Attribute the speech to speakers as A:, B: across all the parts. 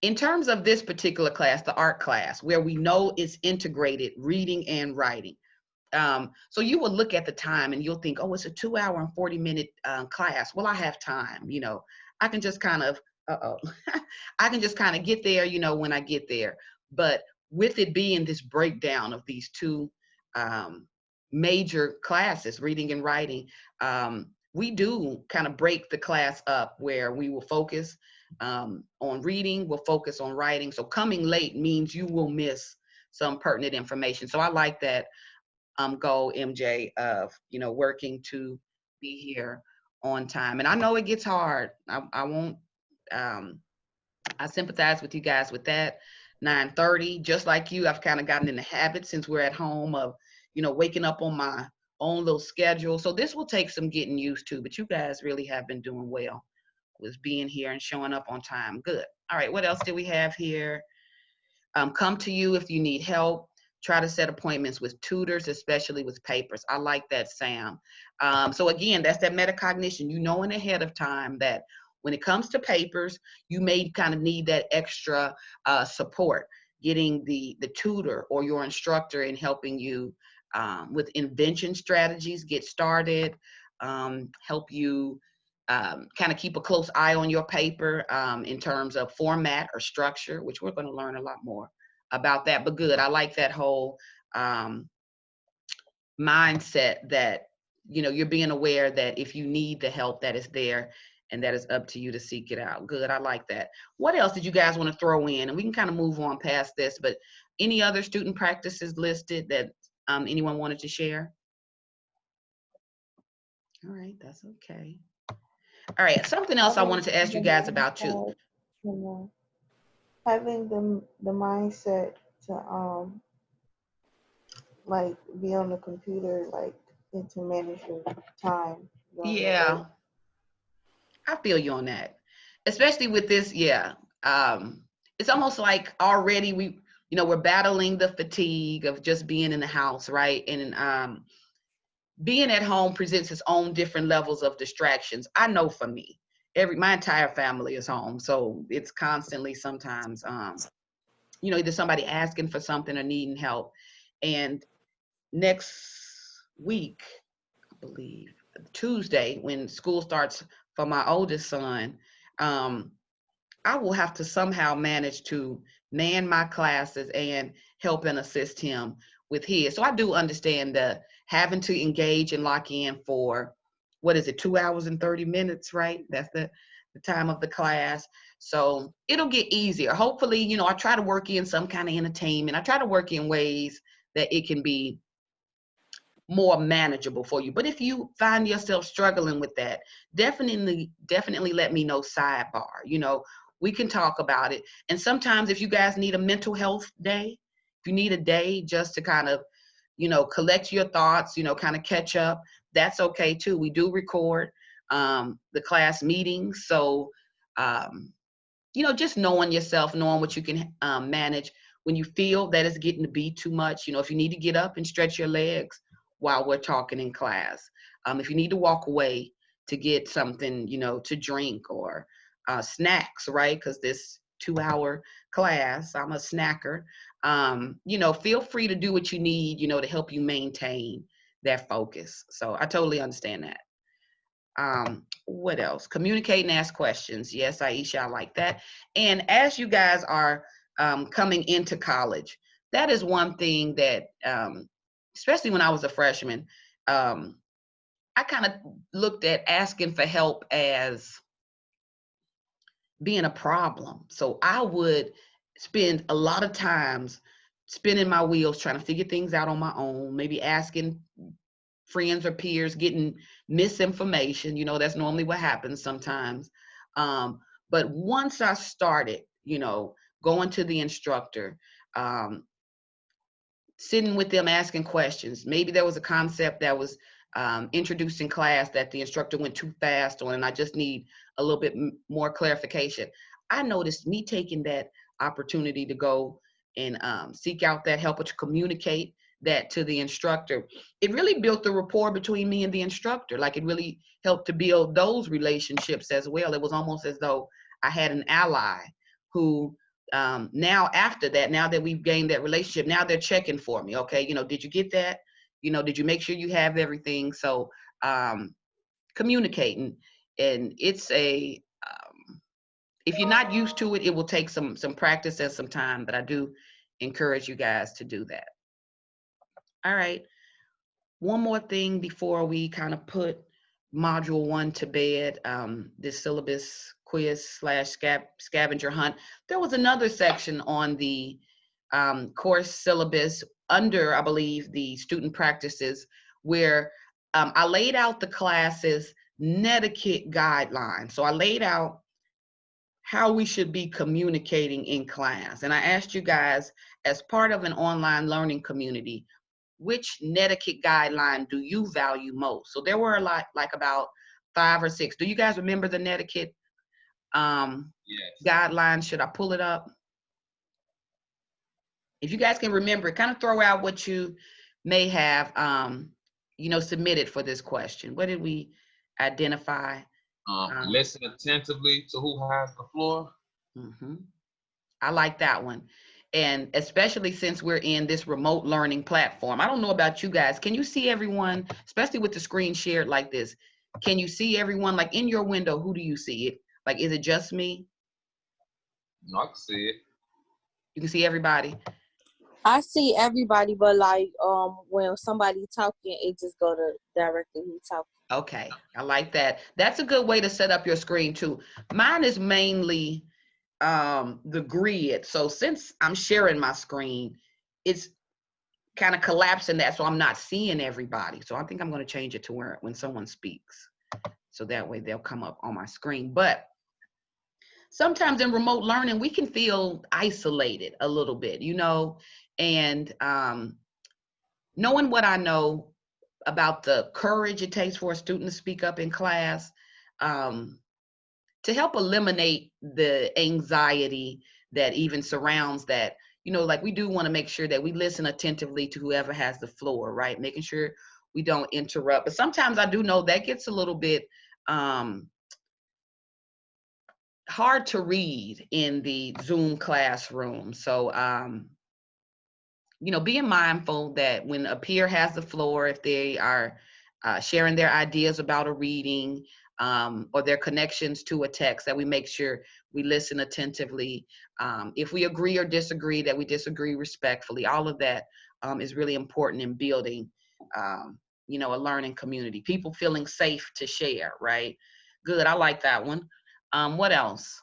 A: In terms of this particular class, the art class, where we know it's integrated reading and writing. So you will look at the time and you'll think, oh, it's a 2-hour and 40-minute class. Well, I have time, I can just kind of, I can just kind of get there, when I get there. But with it being this breakdown of these two major classes, reading and writing, we do kind of break the class up where we will focus on reading, we'll focus on writing. So coming late means you will miss some pertinent information. So I like that goal, MJ, of, working to be here on time. And I know it gets hard. I won't, I sympathize with you guys with that. 9:30, just like you, I've kind of gotten in the habit since we're at home of, waking up on my own little schedule. So this will take some getting used to, but you guys really have been doing well with being here and showing up on time. Good. All right, what else do we have here? Come to you if you need help. Try to set appointments with tutors, especially with papers. I like that, Sam. So again, that's that metacognition, knowing ahead of time that when it comes to papers, you may kind of need that extra support, getting the tutor or your instructor in helping you with invention strategies, get started, help you kind of keep a close eye on your paper in terms of format or structure, which we're going to learn a lot more about that. But good, I like that whole mindset that, you're being aware that if you need the help, that is there and that is up to you to seek it out. Good, I like that. What else did you guys want to throw in? And we can kind of move on past this, but any other student practices listed that anyone wanted to share? All right, that's okay. All right, something else I wanted to ask you guys about too.
B: Having the mindset to like be on the computer, like, and to manage your time during the day.
A: Yeah, I feel you on that, especially with this. Yeah, it's almost like already we're battling the fatigue of just being in the house, right? And being at home presents its own different levels of distractions. I know for me, my entire family is home, so it's constantly sometimes either somebody asking for something or needing help. And next week, I believe Tuesday, when school starts for my oldest son, I will have to somehow manage to man my classes and help and assist him with his. So I do understand the having to engage and lock in for, what is it, 2 hours and 30 minutes, right? That's the time of the class. So it'll get easier. Hopefully, I try to work in some kind of entertainment. I try to work in ways that it can be more manageable for you. But if you find yourself struggling with that, definitely let me know. Sidebar, we can talk about it. And sometimes if you guys need a mental health day, if you need a day just to kind of, collect your thoughts, kind of catch up, that's okay too. We do record the class meetings. So, just knowing yourself, knowing what you can manage when you feel that it's getting to be too much. If you need to get up and stretch your legs while we're talking in class, if you need to walk away to get something, to drink or snacks, right? Because this 2-hour class, I'm a snacker. Feel free to do what you need, to help you maintain that focus. So I totally understand that. What else? Communicate and ask questions. Yes, Aisha, I like that. And as you guys are coming into college, that is one thing that, especially when I was a freshman, I kind of looked at asking for help as being a problem. So I would spend a lot of times spinning my wheels trying to figure things out on my own, maybe asking friends or peers, getting misinformation. That's normally what happens sometimes. But once I started, going to the instructor, sitting with them, asking questions, maybe there was a concept that was introduced in class that the instructor went too fast on, and I just need a little bit more clarification. I noticed me taking that opportunity to go and seek out that help to communicate that to the instructor, it really built the rapport between me and the instructor. Like it really helped to build those relationships as well. It was almost as though I had an ally who now after that, now that we've gained that relationship, now they're checking for me. Okay, did you get that? Did you make sure you have everything? So communicating, and it's if you're not used to it, it will take some practice and some time, but I do encourage you guys to do that. All right. One more thing before we kind of put module 1 to bed, this syllabus quiz / scavenger hunt. There was another section on the course syllabus under, I believe, the student practices, where I laid out the class's netiquette guidelines. So I laid out how we should be communicating in class. And I asked you guys, as part of an online learning community, which netiquette guideline do you value most? So there were a lot, like about 5 or 6. Do you guys remember the netiquette guidelines? Should I pull it up? If you guys can remember, kind of throw out what you may have, submitted for this question. What did we identify?
C: Listen attentively to who has the floor.
A: Mm-hmm. I like that one. And especially since we're in this remote learning platform, I don't know about you guys. Can you see everyone, especially with the screen shared like this? Can you see everyone? Like in your window, who do you see it? Like, is it just me?
C: No, I can see it.
A: You can see everybody?
D: I see everybody, but like when somebody talking, it just go to directly who talking.
A: Okay, I like that. That's a good way to set up your screen too. Mine is mainly the grid. So since I'm sharing my screen, it's kind of collapsing that, so I'm not seeing everybody. So I think I'm going to change it to where when someone speaks, so that way they'll come up on my screen. But sometimes in remote learning, we can feel isolated a little bit, and knowing what I know about the courage it takes for a student to speak up in class, to help eliminate the anxiety that even surrounds that, like we do want to make sure that we listen attentively to whoever has the floor, right? Making sure we don't interrupt. But sometimes I do know that gets a little bit hard to read in the Zoom classroom. So, being mindful that when a peer has the floor, if they are sharing their ideas about a reading or their connections to a text, that we make sure we listen attentively. If we agree or disagree, that we disagree respectfully. All of that is really important in building, a learning community. People feeling safe to share, right? Good, I like that one. What else?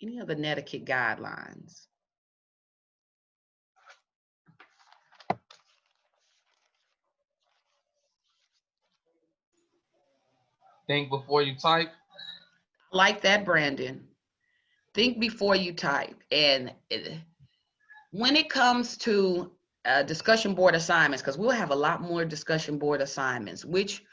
A: Any other netiquette guidelines?
C: Think before you type.
A: I like that, Brandon. Think before you type. And when it comes to discussion board assignments, because we'll have a lot more discussion board assignments, which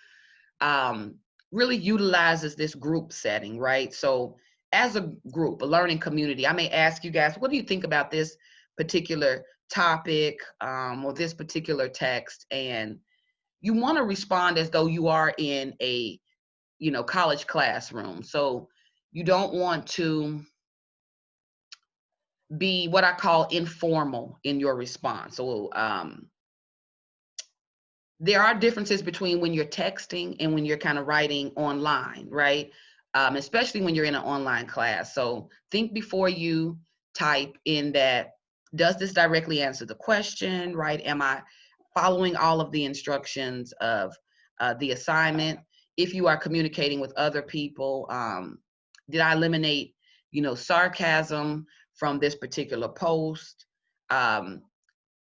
A: really utilizes this group setting, right? So as a group, a learning community, I may ask you guys, what do you think about this particular topic or this particular text? And you want to respond as though you are in a college classroom. So you don't want to be what I call informal in your response. So there are differences between when you're texting and when you're kind of writing online, right? Especially when you're in an online class. So think before you type in that, does this directly answer the question, right? Am I following all of the instructions of the assignment? If you are communicating with other people, did I eliminate, sarcasm from this particular post?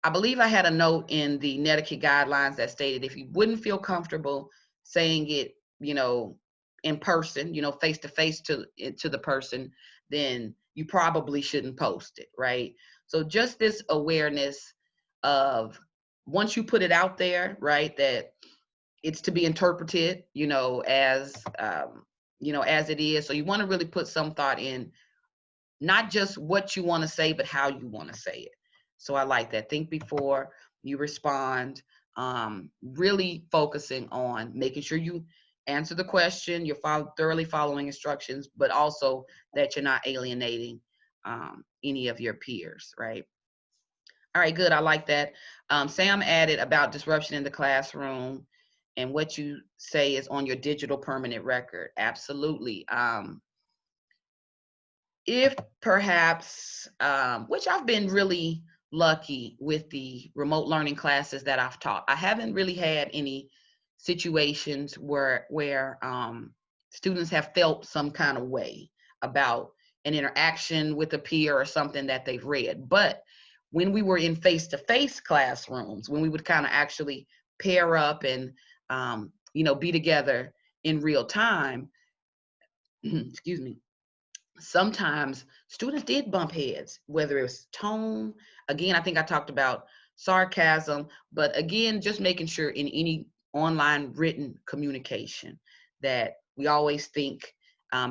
A: I believe I had a note in the netiquette guidelines that stated if you wouldn't feel comfortable saying it, in person, face to face to the person, then you probably shouldn't post it, right? So just this awareness of once you put it out there, right, that it's to be interpreted, as as it is. So you want to really put some thought in not just what you want to say, but how you want to say it. So I like that. Think before you respond. Really focusing on making sure you answer the question, you're thoroughly following instructions, but also that you're not alienating any of your peers, right? All right, good. I like that. Sam added about disruption in the classroom and what you say is on your digital permanent record. Absolutely. If perhaps, which I've been really lucky with the remote learning classes that I've taught, I haven't really had any situations where students have felt some kind of way about an interaction with a peer or something that they've read. But when we were in face-to-face classrooms, when we would kind of actually pair up and be together in real time, excuse me, sometimes students did bump heads, whether it was tone. Again, I think I talked about sarcasm, but again, just making sure in any online written communication that we always think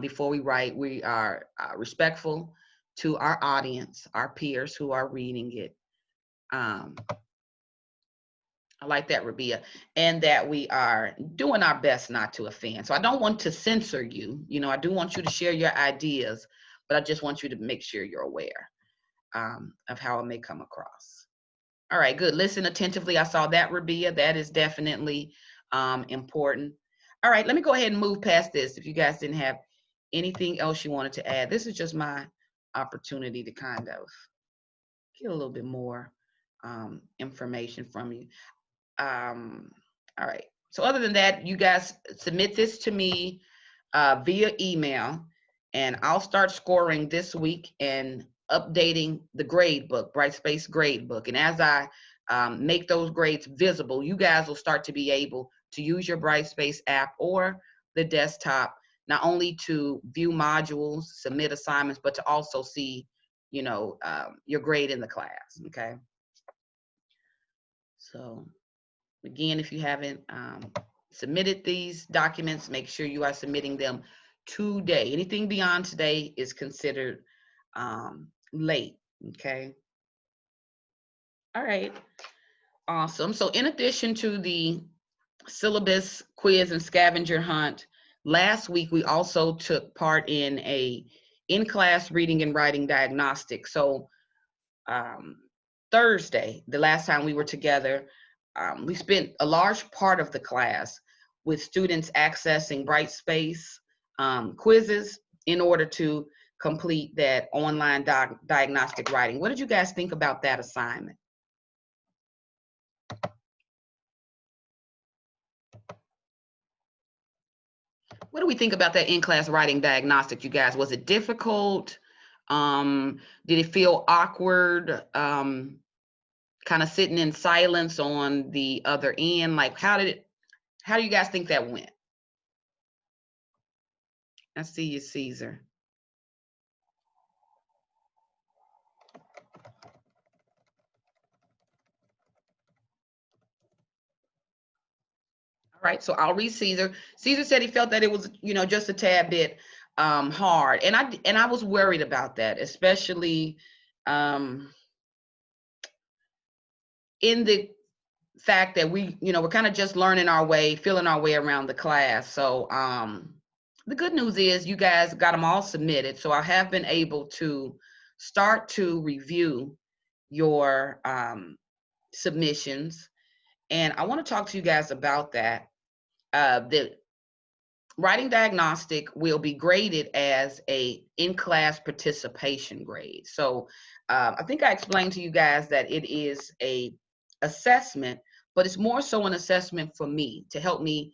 A: before we write, we are respectful to our audience, our peers who are reading it. I like that, Rabia, and that we are doing our best not to offend. So I don't want to censor you. I do want you to share your ideas, but I just want you to make sure you're aware of how it may come across. All right, good. Listen attentively. I saw that, Rabia. That is definitely important. All right, let me go ahead and move past this. If you guys didn't have anything else you wanted to add, this is just my opportunity to kind of get a little bit more information from you. All right. So other than that, you guys submit this to me via email, and I'll start scoring this week and updating the grade book, Brightspace grade book. And as I make those grades visible, you guys will start to be able to use your Brightspace app or the desktop, not only to view modules, submit assignments, but to also see, your grade in the class. Okay. So again, if you haven't submitted these documents, make sure you are submitting them today. Anything beyond today is considered late, okay? All right, awesome. So in addition to the syllabus quiz and scavenger hunt, last week we also took part in a in-class reading and writing diagnostic. So Thursday, the last time we were together, we spent a large part of the class with students accessing Brightspace quizzes in order to complete that online diagnostic writing. What did you guys think about that assignment? What do we think about that in-class writing diagnostic, you guys? Was it difficult? Did it feel awkward? Kind of sitting in silence on the other end? Like, how do you guys think that went? I see you, Caesar. All right, so I'll read Caesar. Caesar said he felt that it was, just a tad bit hard, and I was worried about that, especially in the fact that we're kind of just learning our way, feeling our way around the class. So the good news is you guys got them all submitted. So I have been able to start to review your submissions. And I want to talk to you guys about that. The writing diagnostic will be graded as a in-class participation grade. So I think I explained to you guys that it is a assessment, but it's more so an assessment for me to help me,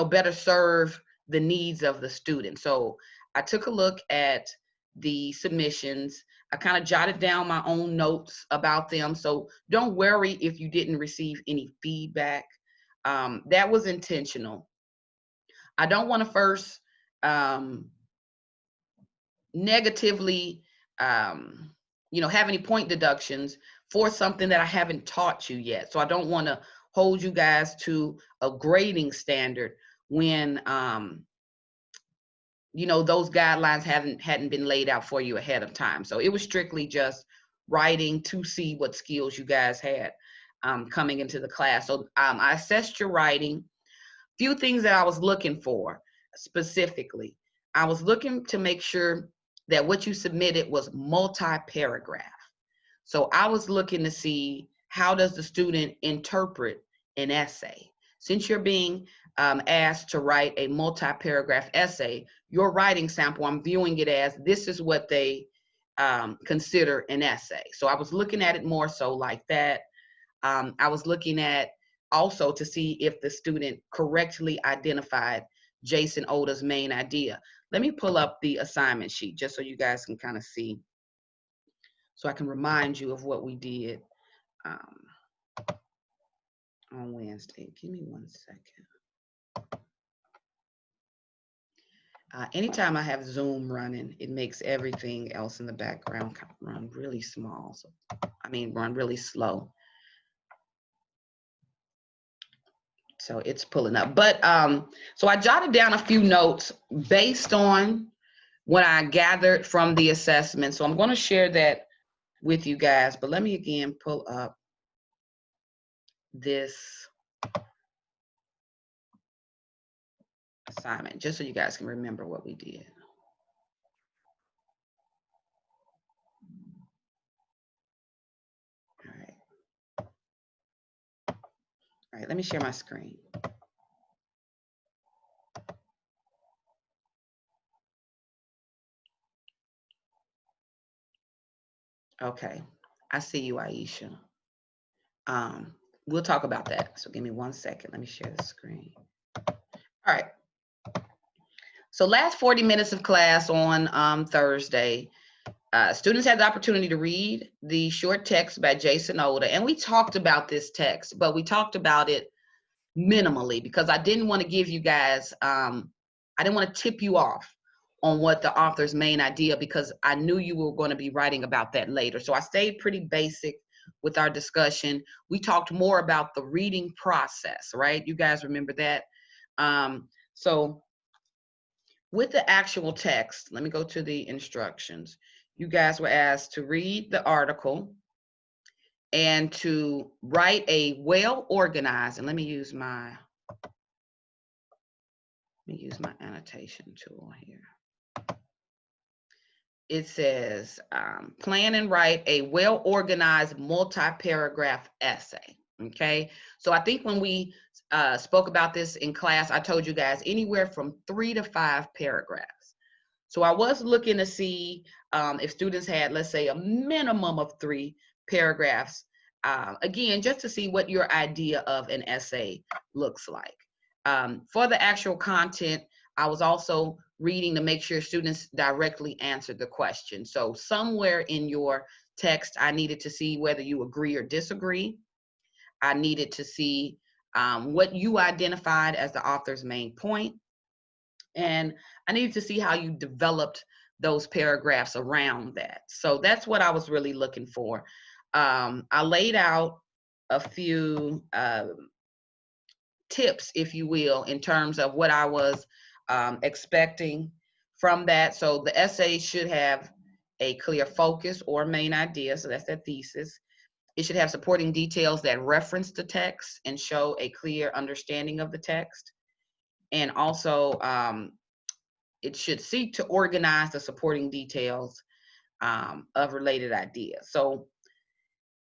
A: better serve the needs of the student. So I took a look at the submissions. I kind of jotted down my own notes about them. So don't worry if you didn't receive any feedback. That was intentional. I don't want to first negatively, have any point deductions for something that I haven't taught you yet. So I don't want to hold you guys to a grading standard when, those guidelines hadn't been laid out for you ahead of time. So it was strictly just writing to see what skills you guys had coming into the class. So I assessed your writing. Few things that I was looking for specifically. I was looking to make sure that what you submitted was multi-paragraph. So I was looking to see, how does the student interpret an essay? Since you're being asked to write a multi-paragraph essay, your writing sample, I'm viewing it as this is what they consider an essay. So I was looking at it more so like that. I was looking at also to see if the student correctly identified Jason Oda's main idea. Let me pull up the assignment sheet just so you guys can kind of see, so I can remind you of what we did on Wednesday. Give me 1 second. Anytime I have Zoom running, it makes everything else in the background run really small. So, run really slow. So it's pulling up. But so I jotted down a few notes based on what I gathered from the assessment. So I'm going to share that with you guys. But let me again pull up this assignment just so you guys can remember what we did. All right, let me share my screen. Okay, I see you, Aisha. We'll talk about that. So give me 1 second. Let me share the screen. All right. So last 40 minutes of class on Thursday, students had the opportunity to read the short text by Jason Oda. And we talked about this text, but we talked about it minimally because I didn't want to give you guys, I didn't want to tip you off on what the author's main idea, because I knew you were going to be writing about that later. So I stayed pretty basic with our discussion. We talked more about the reading process, right? You guys remember that? So with the actual text, let me go to the instructions. You guys were asked to read the article and to write a well-organized, and let me use my annotation tool here. It says, plan and write a well-organized multi-paragraph essay, okay? So I think when we spoke about this in class, I told you guys anywhere from 3 to 5 paragraphs. So I was looking to see if students had, let's say, a minimum of 3 paragraphs, again, just to see what your idea of an essay looks like. For the actual content, I was also reading to make sure students directly answered the question. So somewhere in your text, I needed to see whether you agree or disagree. I needed to see what you identified as the author's main point. And I needed to see how you developed those paragraphs around that. So that's what I was really looking for. I laid out a few tips, if you will, in terms of what I was expecting from that. So the essay should have a clear focus or main idea. So that's that thesis. It should have supporting details that reference the text and show a clear understanding of the text. And also, it should seek to organize the supporting details of related ideas. So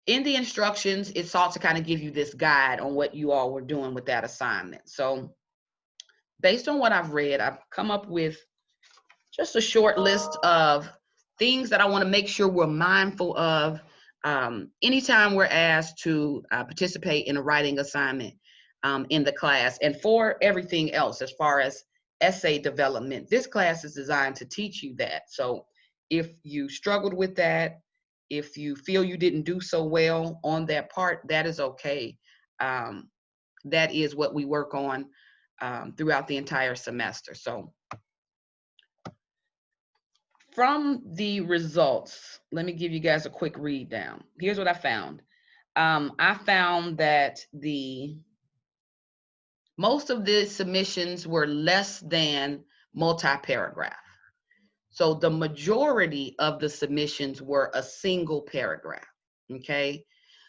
A: in the instructions, it sought to kind of give you this guide on what you all were doing with that assignment. So based on what I've read, I've come up with just a short list of things that I want to make sure we're mindful of anytime we're asked to participate in a writing assignment in the class. And for everything else, as far as essay development, this class is designed to teach you that. So if you struggled with that, if you feel you didn't do so well on that part, that is okay. That is what we work on throughout the entire semester. So from the results, let me give you guys a quick read down. Here's what I found. I found that most of the submissions were less than multi-paragraph. So the majority of the submissions were a single paragraph. Okay.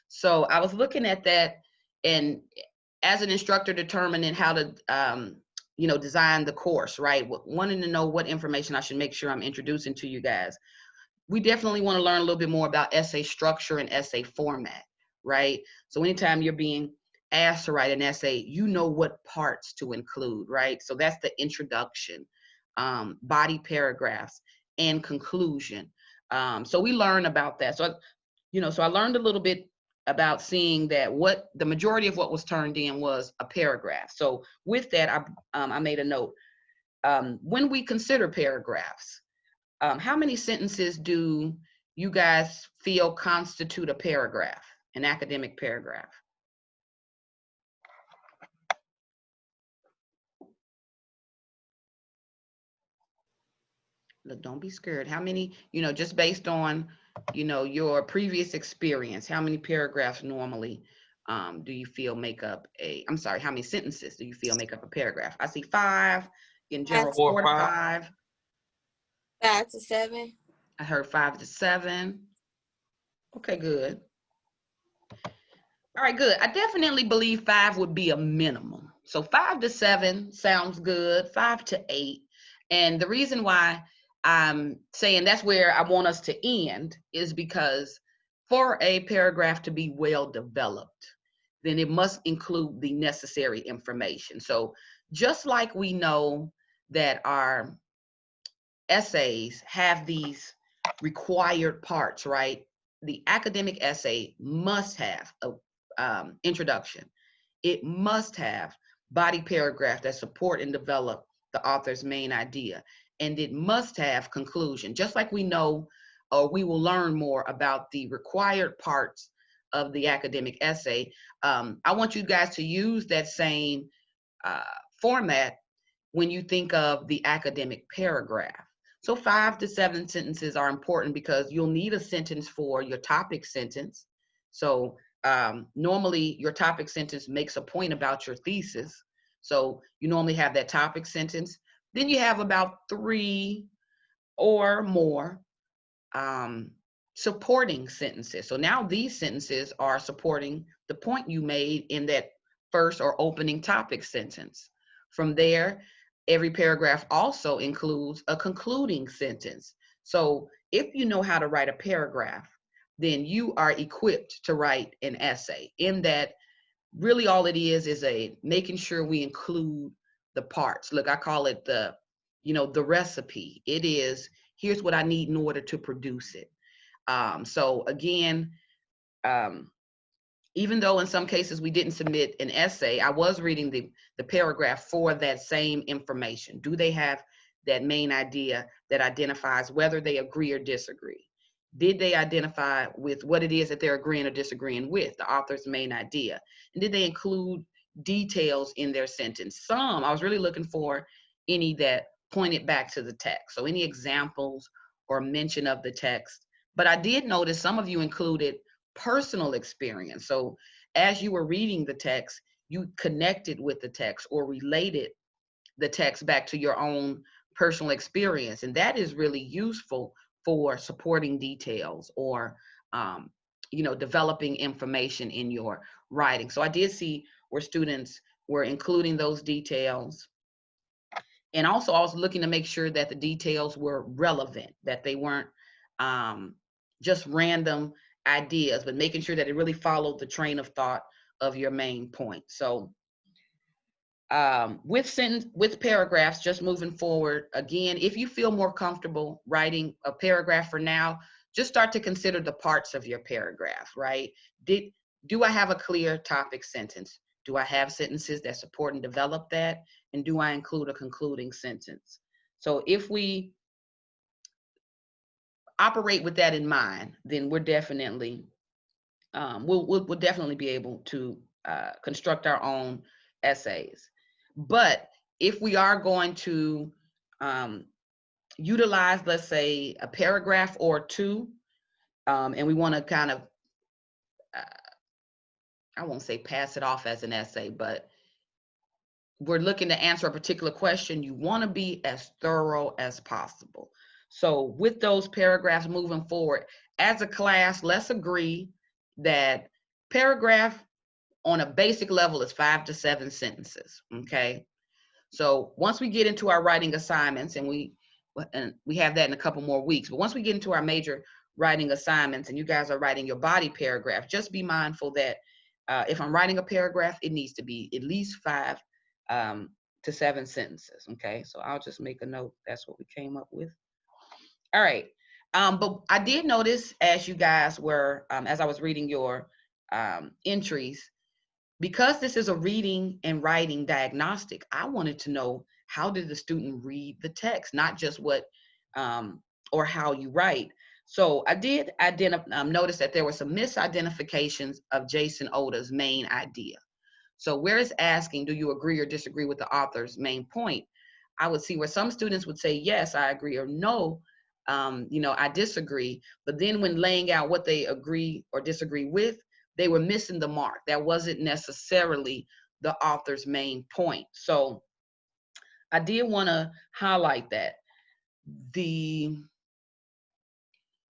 A: So I was looking at that, and as an instructor determining how to, design the course, right? Wanting to know what information I should make sure I'm introducing to you guys. We definitely want to learn a little bit more about essay structure and essay format, right? So anytime you're being asked to write an essay, you know what parts to include, right? So that's the introduction, body paragraphs, and conclusion. So we learn about that. So, so I learned a little bit about seeing that what the majority of what was turned in was a paragraph. So with that, I made a note. When we consider paragraphs, how many sentences do you guys feel constitute a paragraph, an academic paragraph? Look, don't be scared. How many, just based on, your previous experience, how many paragraphs normally do you feel make up how many sentences do you feel make up a paragraph? I see 5, in general,
C: 4
A: 4
C: or
A: to
C: 5.
A: 5.
D: 5 to 7.
A: I heard 5 to 7. Okay, good. All right, good. I definitely believe 5 would be a minimum. So 5 to 7 sounds good, 5 to 8. And the reason why I'm saying that's where I want us to end is because for a paragraph to be well developed, then it must include the necessary information. So just like we know that our essays have these required parts, right? The academic essay must have a introduction. It must have body paragraph that support and develop the author's main idea. And it must have conclusion, just like we know, or we will learn more about the required parts of the academic essay. I want you guys to use that same format when you think of the academic paragraph. So 5 to 7 sentences are important because you'll need a sentence for your topic sentence. So normally your topic sentence makes a point about your thesis. So you normally have that topic sentence. Then you have about 3 or more supporting sentences. So now these sentences are supporting the point you made in that first or opening topic sentence. From there, every paragraph also includes a concluding sentence. So if you know how to write a paragraph, then you are equipped to write an essay. In that, really all it is a making sure we include the parts. Look, I call it the recipe. It is, here's what I need in order to produce it. So again, even though in some cases we didn't submit an essay, I was reading the paragraph for that same information. Do they have that main idea that identifies whether they agree or disagree? Did they identify with what it is that they're agreeing or disagreeing with, the author's main idea? And did they include details in their sentence? Some, I was really looking for any that pointed back to the text. So any examples or mention of the text. But I did notice some of you included personal experience. So as you were reading the text, you connected with the text or related the text back to your own personal experience. And that is really useful for supporting details or, developing information in your writing. So I did see where students were including those details. And also I was looking to make sure that the details were relevant, that they weren't just random ideas, but making sure that it really followed the train of thought of your main point. So with paragraphs, just moving forward, again, if you feel more comfortable writing a paragraph for now, just start to consider the parts of your paragraph, right? Do I have a clear topic sentence? Do I have sentences that support and develop that? And do I include a concluding sentence? So if we operate with that in mind, then we're definitely, we'll definitely be able to construct our own essays. But if we are going to utilize, let's say, a paragraph or 2, and we want to kind of, I won't say pass it off as an essay, but we're looking to answer a particular question, you want to be as thorough as possible. So with those paragraphs moving forward, as a class, let's agree that paragraph on a basic level is 5 to 7 sentences, okay? So once we get into our writing assignments, and we have that in a couple more weeks, but once we get into our major writing assignments and you guys are writing your body paragraph, just be mindful that if I'm writing a paragraph, it needs to be at least 5 to 7 sentences, okay? So I'll just make a note. That's what we came up with. All right. But I did notice as you guys were, as I was reading your entries, because this is a reading and writing diagnostic, I wanted to know, how did the student read the text, not just what or how you write. So I did notice that there were some misidentifications of Jason Oda's main idea. So where it's asking, do you agree or disagree with the author's main point? I would see where some students would say, yes, I agree, or no, I disagree. But then when laying out what they agree or disagree with, they were missing the mark. That wasn't necessarily the author's main point. So I did want to highlight that. The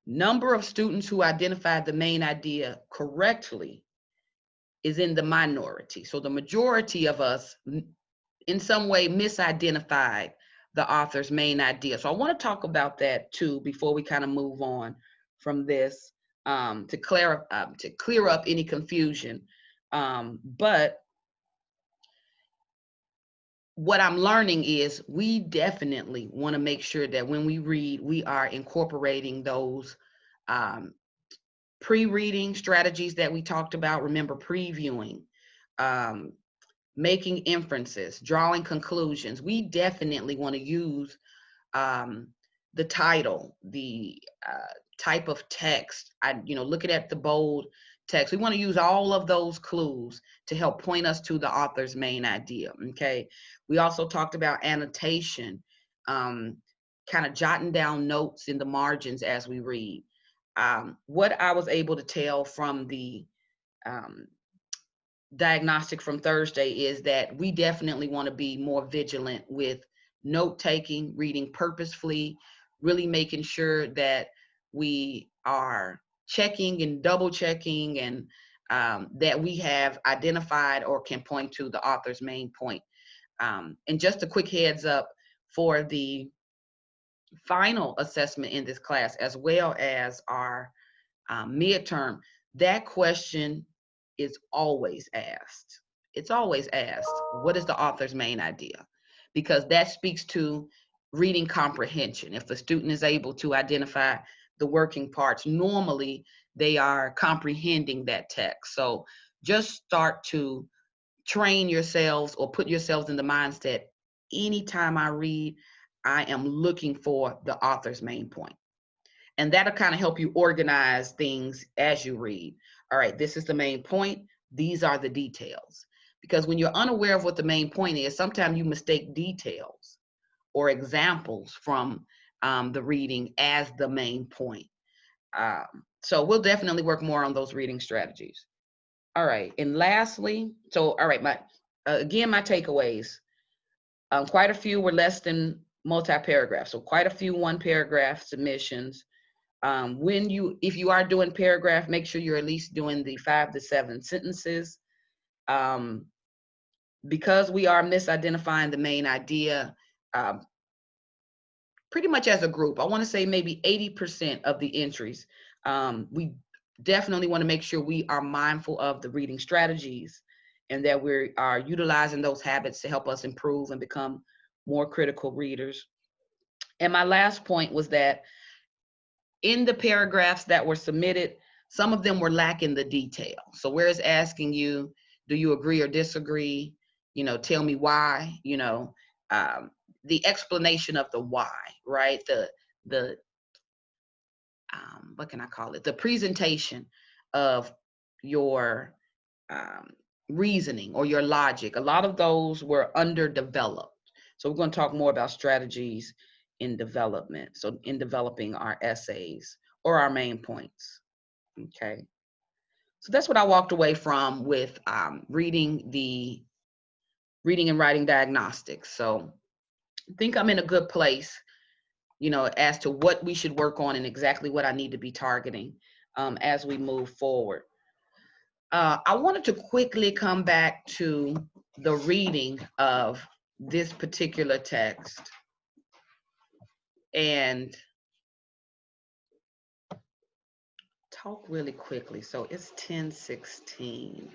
A: number of students who identified the main idea correctly is in the minority. So the majority of us in some way misidentified the author's main idea. So I want to talk about that too before we kind of move on from this, to clear up any confusion. But what I'm learning is we definitely want to make sure that when we read, we are incorporating those pre-reading strategies that we talked about. Remember, previewing, making inferences, drawing conclusions. We definitely want to use the title, the type of text. Looking at the bold text. We want to use all of those clues to help point us to the author's main idea, okay? We also talked about annotation, kind of jotting down notes in the margins as we read. What I was able to tell from the diagnostic from Thursday is that we definitely want to be more vigilant with note-taking, reading purposefully, really making sure that we are checking and double checking, and that we have identified or can point to the author's main point. And just a quick heads up for the final assessment in this class, as well as our midterm, that question is always asked. It's always asked, what is the author's main idea? Because that speaks to reading comprehension. If the student is able to identify the working parts, normally they are comprehending that text. So just start to train yourselves or put yourselves in the mindset, anytime I read, I am looking for the author's main point. And that'll kind of help you organize things as you read. All right, this is the main point. These are the details. Because when you're unaware of what the main point is, sometimes you mistake details or examples from the reading as the main point. So we'll definitely work more on those reading strategies. All right, and lastly, all right, my takeaways. Quite a few were less than multi-paragraph, so quite a few one-paragraph submissions. If you are doing paragraph, make sure you're at least doing the 5 to 7 sentences. Because we are misidentifying the main idea, pretty much as a group, I want to say maybe 80% of the entries, we definitely want to make sure we are mindful of the reading strategies and that we are utilizing those habits to help us improve and become more critical readers. And my last point was that in the paragraphs that were submitted, some of them were lacking the detail. So where it's asking you, do you agree or disagree? Tell me why, the explanation of the why, right? The what can I call it? The presentation of your reasoning or your logic. A lot of those were underdeveloped. So we're going to talk more about strategies in development. So in developing our essays or our main points. Okay. So that's what I walked away from with reading and writing diagnostics. So I think I'm in a good place you know, as to what we should work on and exactly what I need to be targeting as we move forward. I wanted to quickly come back to the reading of this particular text and talk really quickly. So it's 10:16.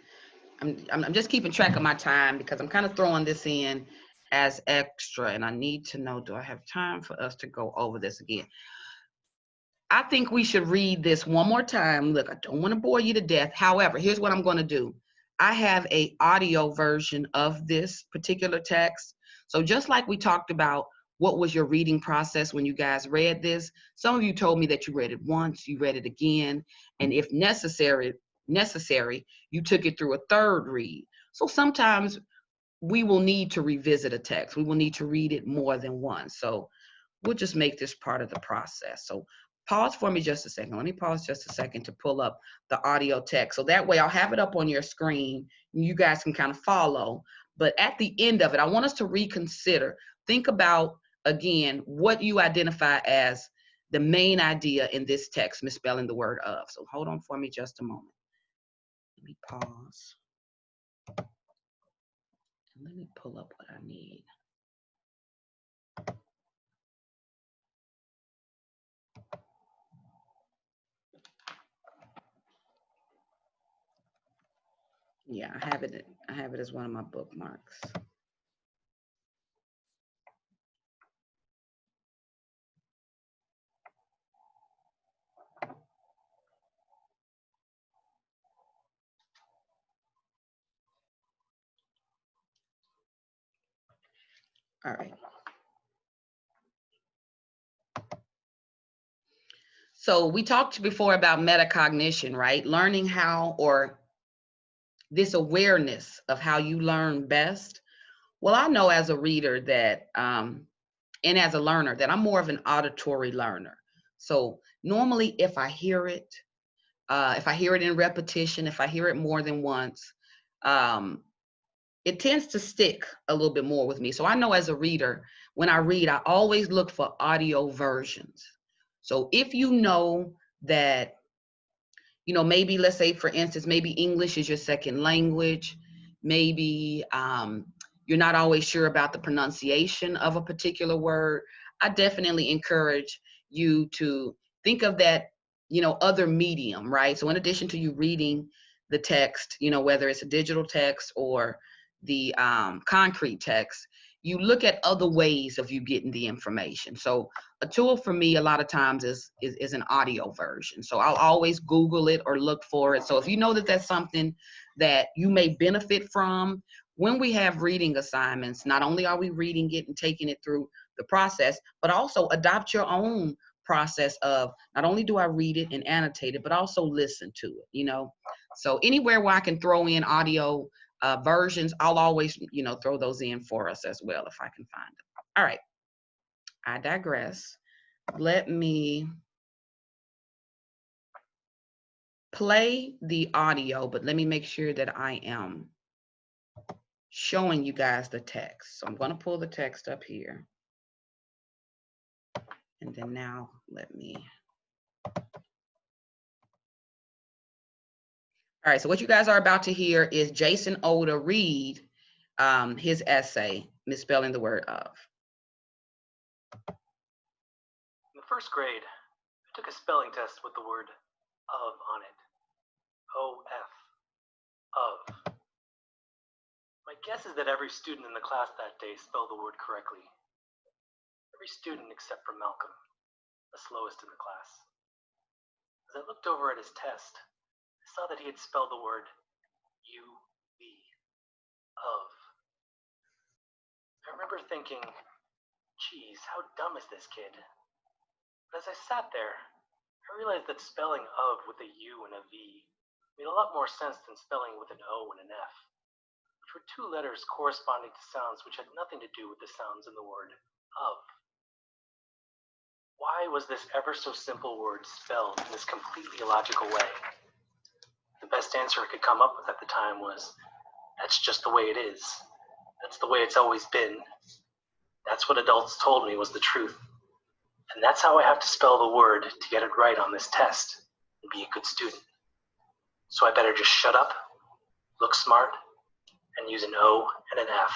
A: I'm just keeping track of my time because I'm kind of throwing this in as extra, and I need to know, do I have time for us to go over this again? I think we should read this one more time. Look, I don't want to bore you to death. However, here's what I'm going to do. I have an audio version of this particular text. So just like we talked about, what was your reading process when you guys read this? Some of you told me that you read it once, you read it again, and if necessary, you took it through a third read. So sometimes we will need to revisit a text. We will need to read it more than once. So we'll just make this part of the process. So pause for me just a second. Let me pause just a second to pull up the audio text. So that way I'll have it up on your screen and you guys can kind of follow. But at the end of it, I want us to reconsider. Think about, again, what you identify as the main idea in this text, misspelling the word of. So hold on for me just a moment. Let me pause. And let me pull up what I need. Yeah, I have it as one of my bookmarks. All right. So we talked before about metacognition, right? Learning how, or this awareness of how you learn best. Well, I know as a reader that, and as a learner, that I'm more of an auditory learner. So normally if I hear it in repetition, if I hear it more than once, it tends to stick a little bit more with me. So I know as a reader, when I read, I always look for audio versions. So if you know that, you know, maybe let's say, for instance, maybe English is your second language, maybe you're not always sure about the pronunciation of a particular word, I definitely encourage you to think of that, you know, other medium, right? So in addition to you reading the text, you know, whether it's a digital text or the concrete text, you look at other ways of you getting the information. So a tool for me a lot of times is an audio version. So I'll always Google it or look for it. So if you know that that's something that you may benefit from, when we have reading assignments, not only are we reading it and taking it through the process, but also adopt your own process of not only do I read it and annotate it, but also listen to it, you know? So anywhere where I can throw in audio versions, I'll always, you know, throw those in for us as well if I can find them. All right, I digress. Let me play the audio, but let me make sure that I am showing you guys the text. So I'm going to pull the text up here. And then now let me. All right, so what you guys are about to hear is Jason Oda read his essay, Misspelling the Word of.
E: In the first grade, I took a spelling test with the word of on it. O-F. Of. My guess is that every student in the class that day spelled the word correctly. Every student except for Malcolm, the slowest in the class. As I looked over at his test, I saw that he had spelled the word U-V. Of. I remember thinking, geez, how dumb is this kid? But as I sat there, I realized that spelling of with a U and a V made a lot more sense than spelling with an O and an F, which were two letters corresponding to sounds which had nothing to do with the sounds in the word of. Why was this ever so simple word spelled in this completely illogical way? The best answer I could come up with at the time was, that's just the way it is. That's the way it's always been. That's what adults told me was the truth. And that's how I have to spell the word to get it right on this test and be a good student. So I better just shut up, look smart, and use an O and an F.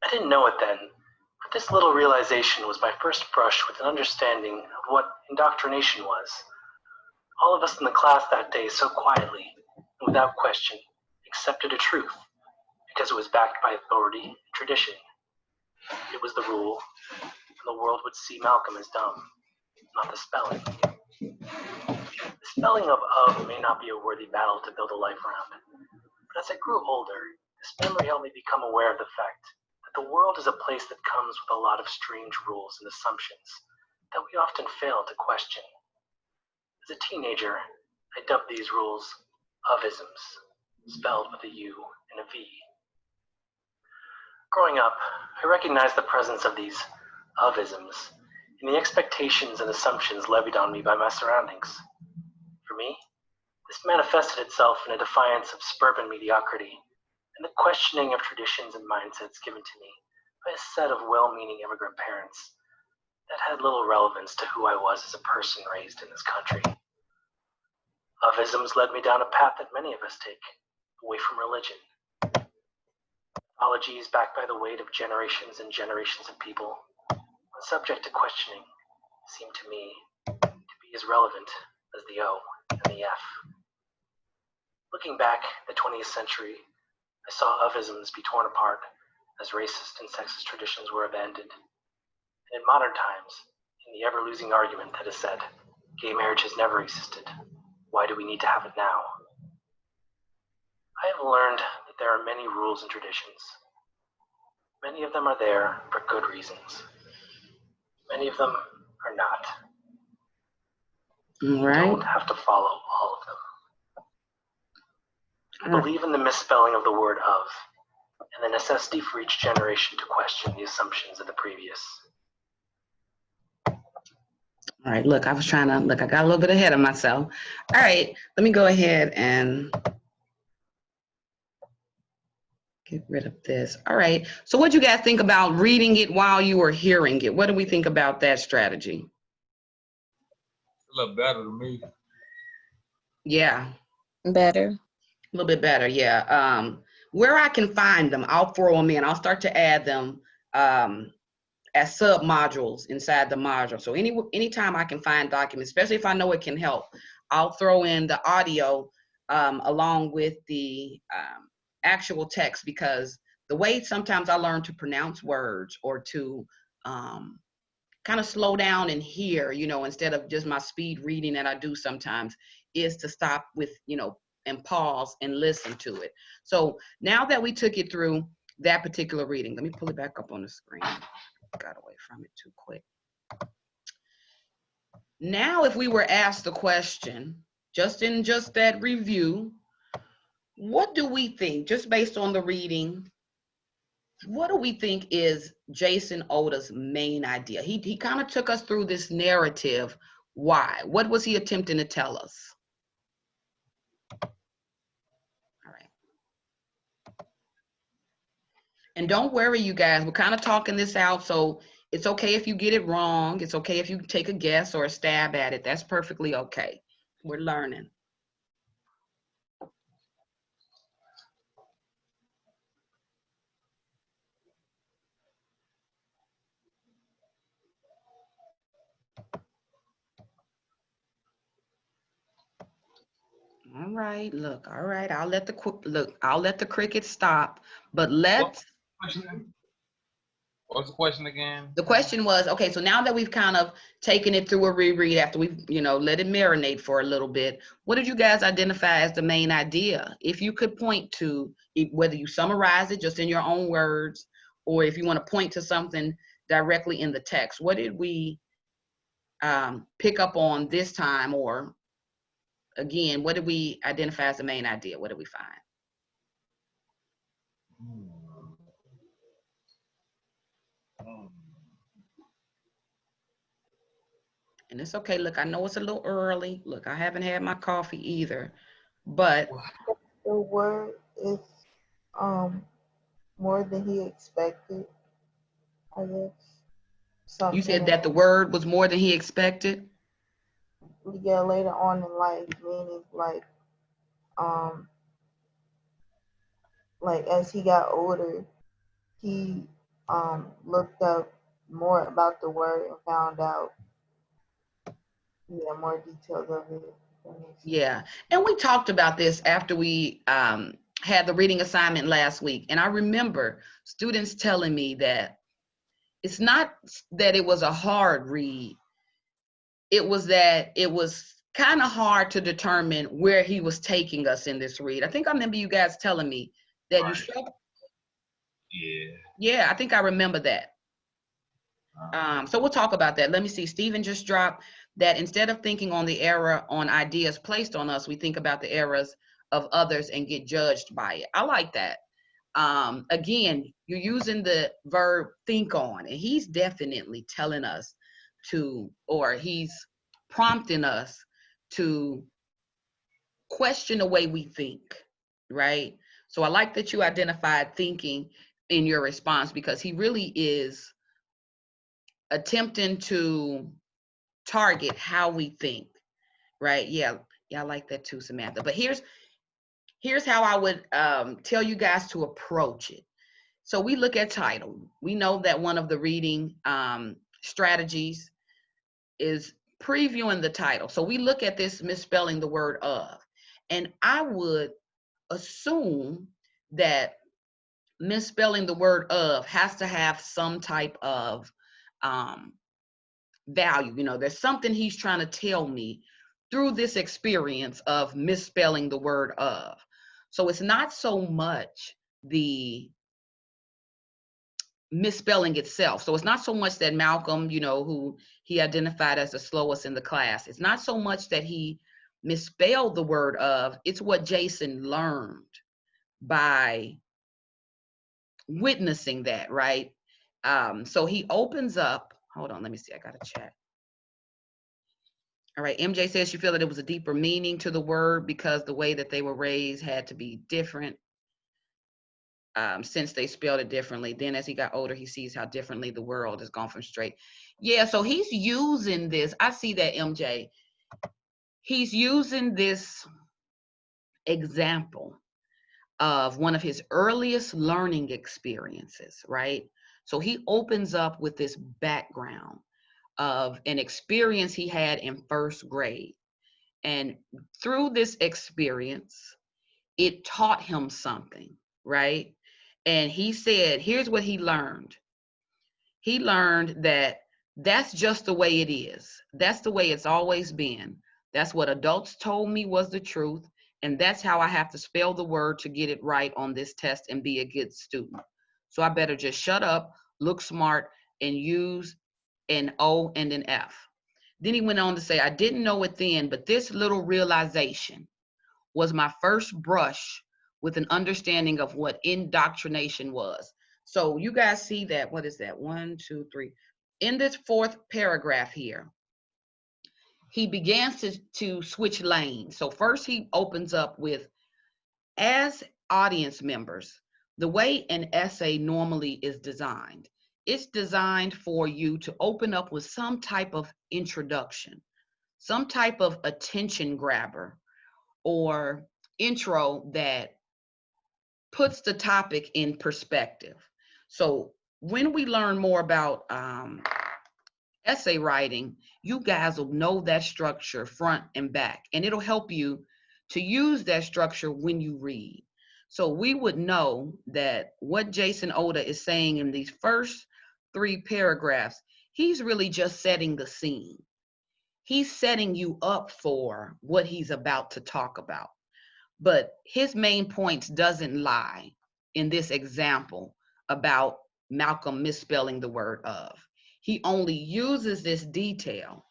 E: I didn't know it then, but this little realization was my first brush with an understanding of what indoctrination was. All of us in the class that day so quietly, and without question, accepted a truth, because it was backed by authority and tradition. It was the rule, and the world would see Malcolm as dumb, not the spelling. The spelling of may not be a worthy battle to build a life around, but as I grew older, this memory helped me become aware of the fact that the world is a place that comes with a lot of strange rules and assumptions that we often fail to question. As a teenager, I dubbed these rules of-isms, spelled with a U and a V. Growing up, I recognized the presence of these of-isms in the expectations and assumptions levied on me by my surroundings. For me, this manifested itself in a defiance of suburban mediocrity and the questioning of traditions and mindsets given to me by a set of well-meaning immigrant parents that had little relevance to who I was as a person raised in this country. Of-isms led me down a path that many of us take, away from religion. Mythologies backed by the weight of generations and generations of people, when subject to questioning, seemed to me to be as relevant as the O and the F. Looking back at the 20th century, I saw of-isms be torn apart as racist and sexist traditions were abandoned. And in modern times, in the ever-losing argument that is said, gay marriage has never existed. Why do we need to have it now? I have learned that there are many rules and traditions. Many of them are there for good reasons. Many of them are not.
A: All
E: You
A: right.
E: don't have to follow all of them. I believe in the misspelling of the word of, and the necessity for each generation to question the assumptions of the previous.
A: All right, look, I got a little bit ahead of myself. All right, let me go ahead and get rid of this. All right, so what do you guys think about reading it while you were hearing it? What do we think about that strategy?
C: A little better to me.
A: Yeah.
D: Better.
A: A little bit better, yeah. Where I can find them, I'll throw them in. I'll start to add them as sub-modules inside the module. So anytime I can find documents, especially if I know it can help, I'll throw in the audio along with the actual text, because the way sometimes I learn to pronounce words or to kind of slow down and hear, instead of just my speed reading that I do sometimes, is to stop with, and pause and listen to it. So now that we took it through that particular reading, let me pull it back up on the screen. Got away from it too quick. Now, if we were asked the question, just that review, what do we think, just based on the reading, what do we think is Jason Oda's main idea? He kind of took us through this narrative. Why? What was he attempting to tell us? All right. And don't worry, you guys, we're kind of talking this out, so it's okay if you get it wrong. It's okay if you take a guess or a stab at it. That's perfectly okay. We're learning. All right, look, all right, I'll let the crickets stop, but let's.
C: What's the question again?
A: The question was, okay, so now that we've kind of taken it through a reread after we've, let it marinate for a little bit, what did you guys identify as the main idea? If you could point to, whether you summarize it just in your own words, or if you want to point to something directly in the text, what did we pick up on this time? Or again, what did we identify as the main idea? What did we find? And it's okay. Look, I know it's a little early. Look, I haven't had my coffee either, but
B: the word is more than he expected, I guess.
A: You
B: something.
A: said that the word was more than he expected?
B: Yeah, later on in life, meaning like as he got older, he looked up more about the word and found out more details of it.
A: Yeah, and we talked about this after we had the reading assignment last week, and I remember students telling me that it's not that it was a hard read, it was that it was kind of hard to determine where he was taking us in this read. I think I remember you guys telling me that you struggled. Yeah, I think I remember that. So we'll talk about that. Let me see. Stephen just dropped that instead of thinking on the error on ideas placed on us, we think about the errors of others and get judged by it. I like that. Again, you're using the verb think on, and he's definitely telling us to, or he's prompting us to question the way we think, right? So I like that you identified thinking in your response, because he really is attempting to target how we think, right? Yeah, I like that too, Samantha. But here's how I would tell you guys to approach it. So we look at title. We know that one of the reading strategies is previewing the title. So we look at this misspelling the word of, and I would assume that misspelling the word of has to have some type of value. There's something he's trying to tell me through this experience of misspelling the word of. So it's not so much the misspelling itself. So it's not so much that Malcolm, who he identified as the slowest in the class, it's not so much that he misspelled the word of, it's what Jason learned by witnessing that, right? So he opens up, hold on, let me see, I got a chat. All right, MJ says she felt that it was a deeper meaning to the word because the way that they were raised had to be different since they spelled it differently. Then as he got older, he sees how differently the world has gone from straight. Yeah, so he's using this. I see that, MJ. He's using this example of one of his earliest learning experiences, right? So he opens up with this background of an experience he had in first grade. And through this experience, it taught him something, right? And he said, here's what he learned. He learned that that's just the way it is. That's the way it's always been. That's what adults told me was the truth. And that's how I have to spell the word to get it right on this test and be a good student. So I better just shut up, look smart, and use an O and an F. Then he went on to say, I didn't know it then, but this little realization was my first brush with an understanding of what indoctrination was. So you guys see that, what is that? 1, 2, 3. In this fourth paragraph here, he begins to switch lanes. So first he opens up with, as audience members, the way an essay normally is designed, it's designed for you to open up with some type of introduction, some type of attention grabber or intro that puts the topic in perspective. So when we learn more about essay writing, you guys will know that structure front and back, and it'll help you to use that structure when you read. So we would know that what Jason Oda is saying in these first 3 paragraphs, he's really just setting the scene. He's setting you up for what he's about to talk about. But his main points doesn't lie in this example about Malcolm misspelling the word of. He only uses this detail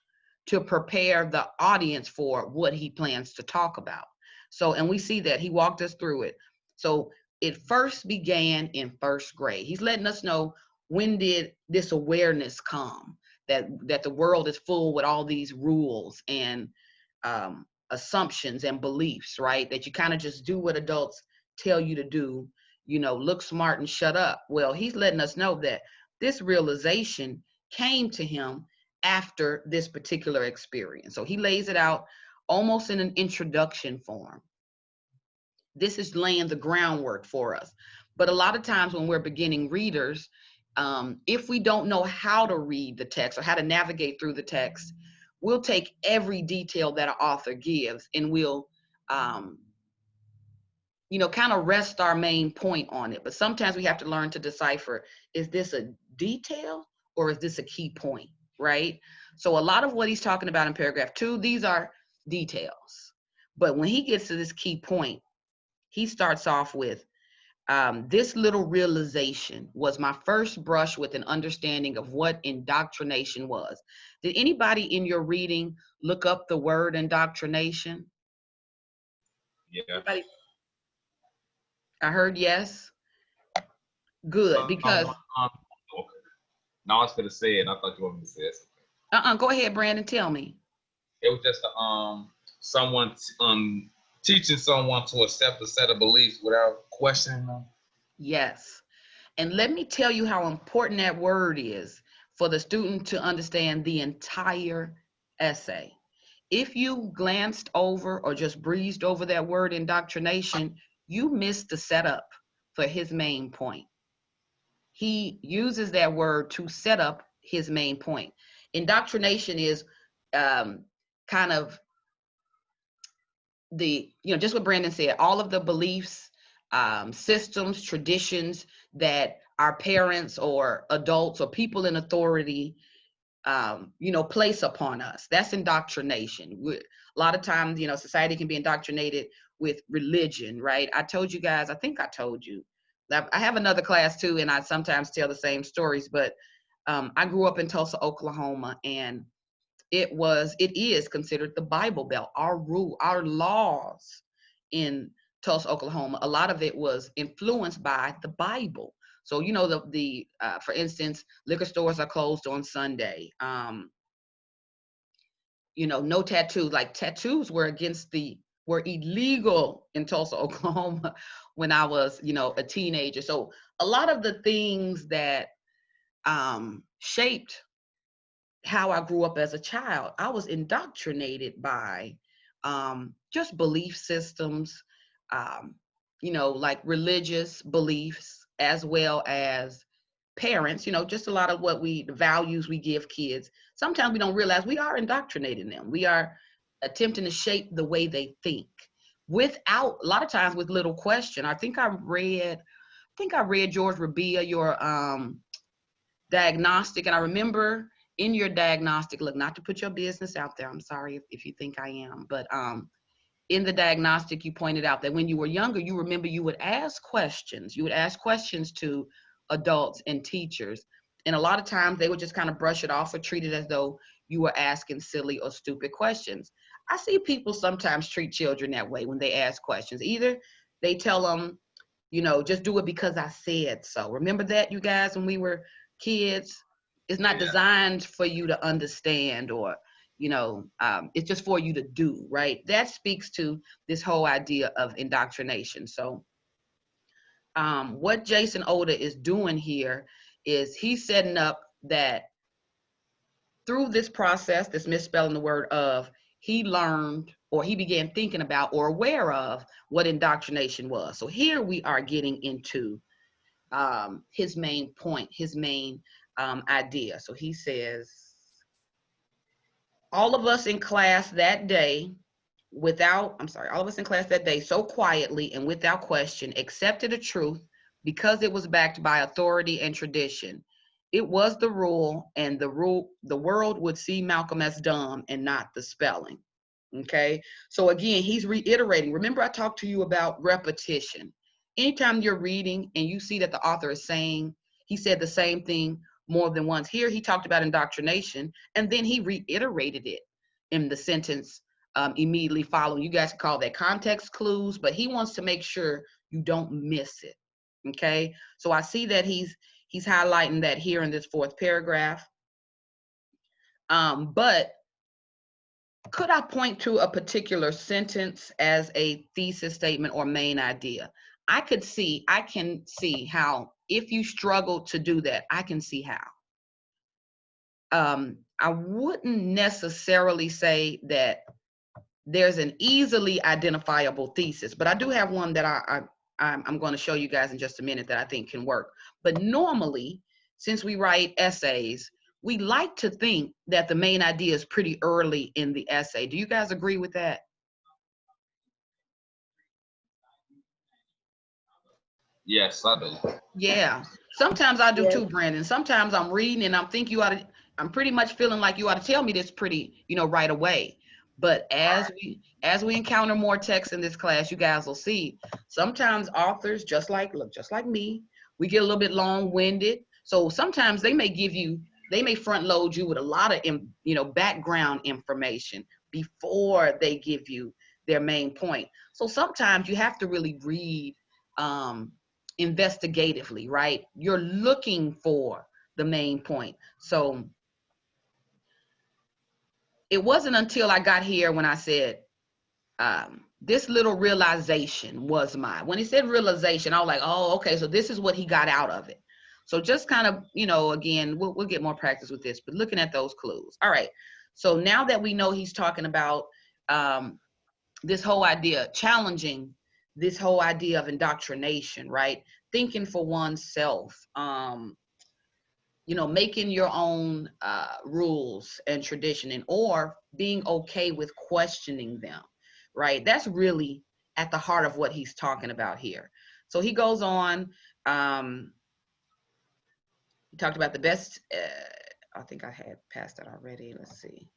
A: to prepare the audience for what he plans to talk about. So, and we see that he walked us through it. So it first began in first grade. He's letting us know, when did this awareness come that the world is full with all these rules and assumptions and beliefs, right? That you kind of just do what adults tell you to do, look smart and shut up. Well, he's letting us know that this realization came to him after this particular experience. So he lays it out almost in an introduction form. This is laying the groundwork for us. But a lot of times when we're beginning readers, if we don't know how to read the text or how to navigate through the text, we'll take every detail that an author gives and we'll, kind of rest our main point on it. But sometimes we have to learn to decipher, is this a detail or is this a key point, right? So a lot of what he's talking about in paragraph 2, these are details. But when he gets to this key point, he starts off with, this little realization was my first brush with an understanding of what indoctrination was. Did anybody in your reading look up the word indoctrination?
C: Yeah.
A: Anybody? I heard yes. Good, because
C: Okay. No, I was gonna say it. I thought you wanted me to say it.
A: Go ahead, Brandon. Tell me.
C: It was just someone teaching someone to accept a set of beliefs without questioning them.
A: Yes. And let me tell you how important that word is for the student to understand the entire essay. If you glanced over or just breezed over that word indoctrination, you missed the setup for his main point. He uses that word to set up his main point. Indoctrination is kind of just what Brandon said, all of the beliefs, systems, traditions that our parents or adults or people in authority, place upon us. That's indoctrination. A lot of times, society can be indoctrinated with religion, right? I told you guys, I think I told you, I have another class too, and I sometimes tell the same stories, but I grew up in Tulsa, Oklahoma, and it is considered the Bible Belt. Our laws in Tulsa, Oklahoma, a lot of it was influenced by the Bible. So, for instance, liquor stores are closed on Sunday. No tattoos. Like tattoos were illegal in Tulsa, Oklahoma when I was, a teenager. So a lot of the things that shaped how I grew up as a child, I was indoctrinated by just belief systems, like religious beliefs, as well as parents, just a lot of the values we give kids. Sometimes we don't realize we are indoctrinating them. We are attempting to shape the way they think without, a lot of times with little question. I think I read George Rabia, your diagnostic, and I remember in your diagnostic, look, not to put your business out there, I'm sorry if you think I am, but in the diagnostic, you pointed out that when you were younger, you remember you would ask questions. You would ask questions to adults and teachers. And a lot of times they would just kind of brush it off or treat it as though you were asking silly or stupid questions. I see people sometimes treat children that way when they ask questions. Either they tell them, just do it because I said so. Remember that, you guys, when we were kids? It's not designed for you to understand or, it's just for you to do, right? That speaks to this whole idea of indoctrination. So what Jason Oda is doing here is he's setting up that through this process, this misspelling the word of, he learned or he began thinking about or aware of what indoctrination was. So here we are getting into his main point, his main idea. So he says, all of us in class that day so quietly and without question accepted a truth because it was backed by authority and tradition. It was the rule, and the world would see Malcolm as dumb and not the spelling. Okay, so again, he's reiterating. Remember, I talked to you about repetition. Anytime you're reading and you see that the author is saying, he said the same thing more than once. Here, he talked about indoctrination, and then he reiterated it in the sentence immediately following. You guys can call that context clues, but he wants to make sure you don't miss it. Okay, so I see that he's highlighting that here in this 4th paragraph. But could I point to a particular sentence as a thesis statement or main idea? I can see how, if you struggle to do that, I can see how. I wouldn't necessarily say that there's an easily identifiable thesis, but I do have one that I'm going to show you guys in just a minute that I think can work. But normally, since we write essays, we like to think that the main idea is pretty early in the essay. Do you guys agree with that?
C: Yes, I do.
A: Yeah. Sometimes I do
B: Yes.
A: too, Brandon. Sometimes I'm reading and I'm pretty much feeling like you ought to tell me this pretty, right away. But as we encounter more text in this class, you guys will see sometimes authors, just like me, we get a little bit long-winded. So sometimes they may front load you with a lot of background information before they give you their main point. So sometimes you have to really read investigatively, right? You're looking for the main point. So it wasn't until I got here when I said, this little realization was mine. When he said realization, I was like, oh, okay, so this is what he got out of it. So just kind of, again, we'll get more practice with this, but looking at those clues. All right. So now that we know he's talking about this whole idea, challenging this whole idea of indoctrination, right? Thinking for oneself, making your own rules and tradition, or being okay with questioning them, right? That's really at the heart of what he's talking about here. So he goes on, he talked about the best, I think I had passed that already. Let's see.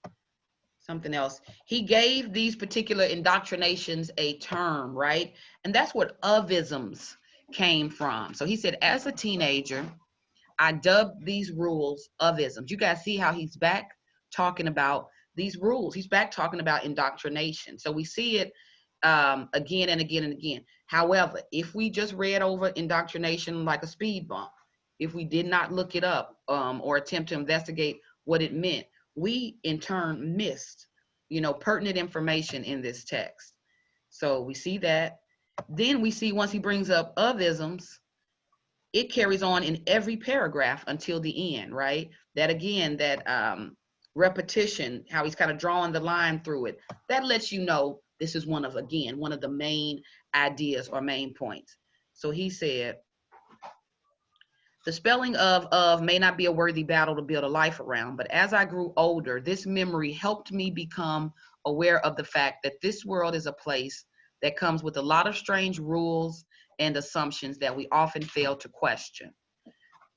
A: Something else. He gave these particular indoctrinations a term, right? And that's what ovisms came from. So he said, as a teenager, I dubbed these rules ovisms. You guys see how he's back talking about these rules. He's back talking about indoctrination. So we see it again and again and again. However, if we just read over indoctrination like a speed bump, if we did not look it up or attempt to investigate what it meant, we in turn missed, pertinent information in this text. So we see that. Then we see once he brings up ovisms, it carries on in every paragraph until the end, right? That again, that repetition, how he's kind of drawing the line through it, that lets you know this is one of the main ideas or main points. So he said, the spelling of may not be a worthy battle to build a life around, but as I grew older, this memory helped me become aware of the fact that this world is a place that comes with a lot of strange rules and assumptions that we often fail to question.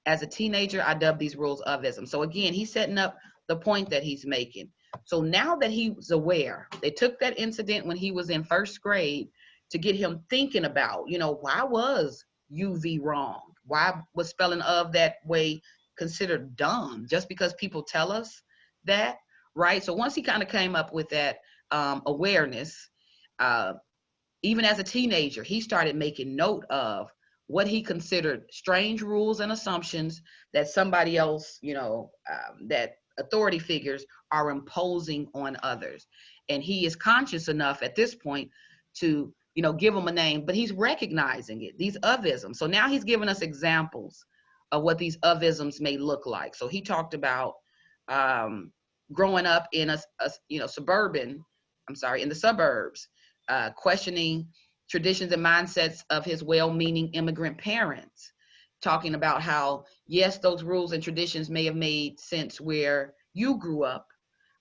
A: As a teenager, I dubbed these rules ovism. So again, he's setting up the point that he's making. So now that he was aware, they took that incident when he was in first grade to get him thinking about, why was UV wrong? Why was spelling of that way considered dumb? Just because people tell us that, right? So once he kind of came up with that awareness, even as a teenager, he started making note of what he considered strange rules and assumptions that somebody else, that authority figures are imposing on others. And he is conscious enough at this point to, give them a name, but he's recognizing it, these ovisms. So now he's giving us examples of what these ovisms may look like. So he talked about growing up in in the suburbs, questioning traditions and mindsets of his well-meaning immigrant parents, talking about how, yes, those rules and traditions may have made sense where you grew up,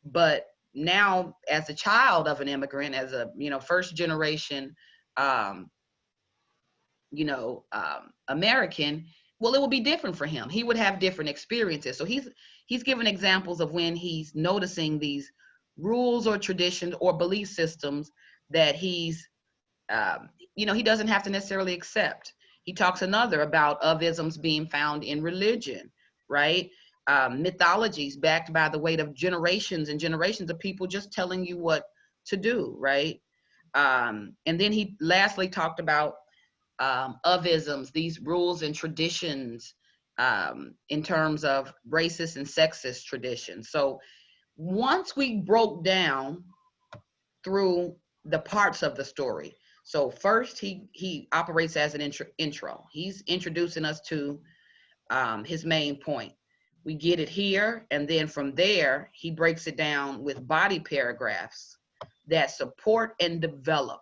A: but now as a child of an immigrant, as a, first generation, American, well, it will be different for him. He would have different experiences. So he's given examples of when he's noticing these rules or traditions or belief systems that he's, he doesn't have to necessarily accept. He talks another about ovisms being found in religion, right? Mythologies backed by the weight of generations and generations of people just telling you what to do, right? And then he lastly talked about ovisms, these rules and traditions in terms of racist and sexist traditions. So once we broke down through the parts of the story, so first he operates as an intro. He's introducing us to his main point. We get it here, and then from there, he breaks it down with body paragraphs that support and develop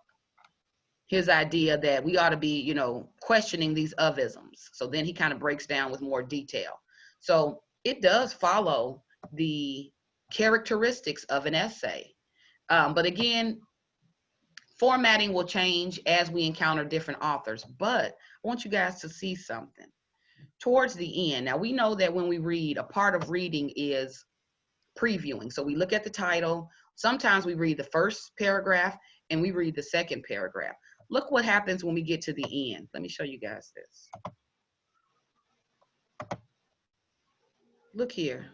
A: his idea that we ought to be, you know, questioning these ovisms. So then he kind of breaks down with more detail. So it does follow the characteristics of an essay. But again, formatting will change as we encounter different authors. But I want you guys to see something. Towards the end, now we know that when we read, a part of reading is previewing. So we look at the title. Sometimes we read the first paragraph and we read the second paragraph. Look what happens when we get to the end. Let me show you guys this. Look here.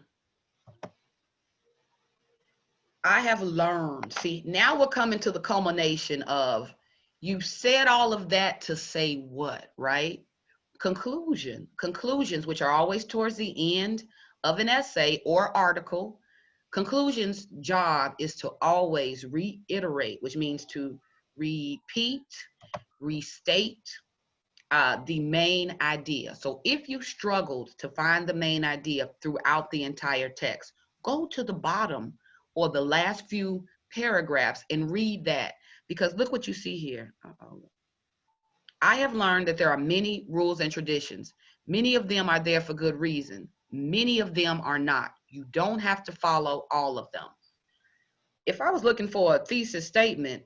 A: I have learned. See, now we're coming to the culmination of, you said all of that to say what, right? Conclusions, which are always towards the end of an essay or article. Conclusions' job is to always reiterate, which means to repeat, restate the main idea. So if you struggled to find the main idea throughout the entire text, go to the bottom or the last few paragraphs and read that, because look what you see here. I have learned that there are many rules and traditions. Many of them are there for good reason. Many of them are not. You don't have to follow all of them. If I was looking for a thesis statement,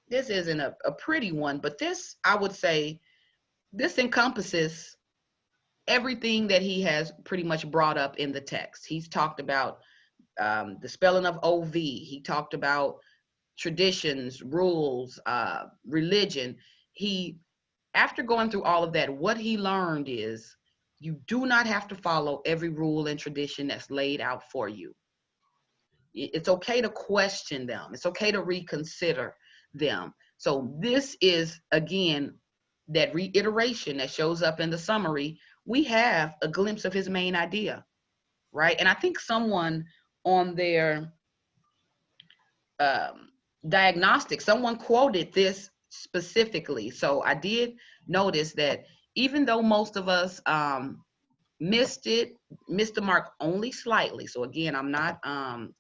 A: this isn't a pretty one, but this, I would say, this encompasses everything that he has pretty much brought up in the text. He's talked about the spelling of OV. He talked about traditions, rules, religion. After going through all of that, what he learned is you do not have to follow every rule and tradition that's laid out for you. It's okay to question them. It's okay to reconsider them. So this is, again, that reiteration that shows up in the summary. We have a glimpse of his main idea, right? And I think someone on their Diagnostics, someone quoted this specifically. So I did notice that even though most of us missed the mark only slightly. So again, I'm not,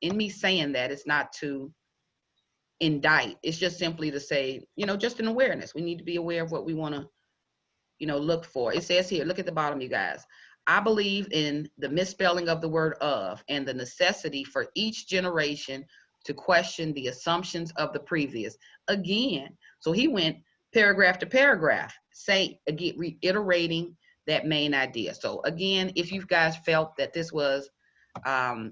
A: in me saying that, it's not to indict. It's just simply to say, you know, just an awareness. We need to be aware of what we want to, you know, look for. It says here, look at the bottom, you guys. I believe in the misspelling of the word of and the necessity for each generation to question the assumptions of the previous. Again, so he went paragraph to paragraph, again, reiterating that main idea. So again, if you guys felt that this was a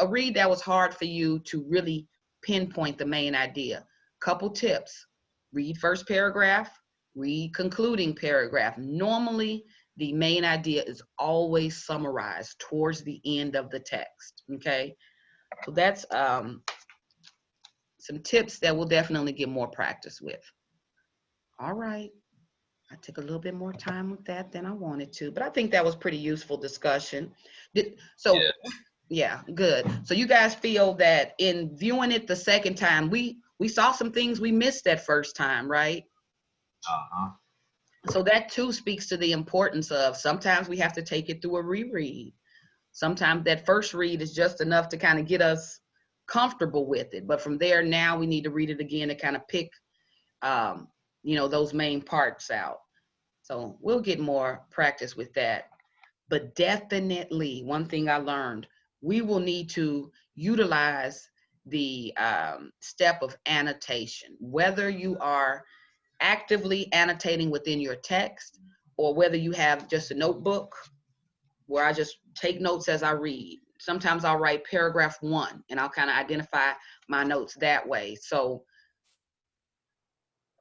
A: read that was hard for you to really pinpoint the main idea, couple tips: read first paragraph, read concluding paragraph. Normally, the main idea is always summarized towards the end of the text, okay? So that's some tips that we'll definitely get more practice with. All right. I took a little bit more time with that than I wanted to, but I think that was pretty useful discussion. Yeah, good. So you guys feel that in viewing it the second time, we saw some things we missed that first time, right?
C: Uh-huh.
A: So that too speaks to the importance of, sometimes we have to take it through a reread. Sometimes that first read is just enough to kind of get us comfortable with it. But from there, now we need to read it again to kind of pick, you know, those main parts out. So we'll get more practice with that. But definitely, one thing I learned, we will need to utilize the step of annotation, whether you are actively annotating within your text or whether you have just a notebook where I just take notes as I read. Sometimes I'll write paragraph 1 and I'll kind of identify my notes that way. So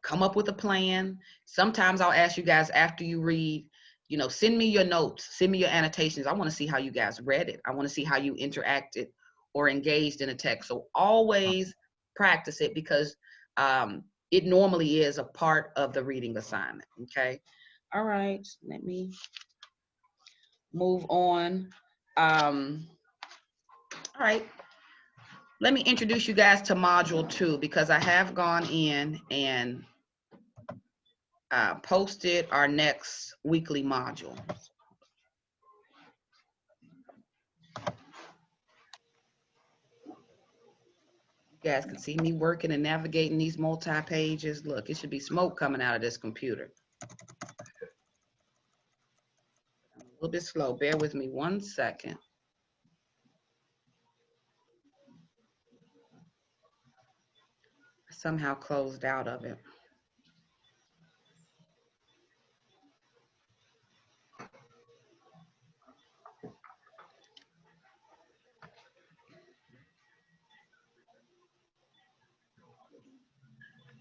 A: come up with a plan. Sometimes I'll ask you guys after you read, you know, send me your notes, send me your annotations. I want to see how you guys read it. I want to see how you interacted or engaged in a text. So always practice it, because it normally is a part of the reading assignment, okay? All right, let me move on. All right, let me introduce you guys to module 2, because I have gone in and posted our next weekly module. You guys can see me working and navigating these multi-pages. Look, it should be smoke coming out of this computer. I'm a little bit slow. Bear with me 1 second. I somehow closed out of it.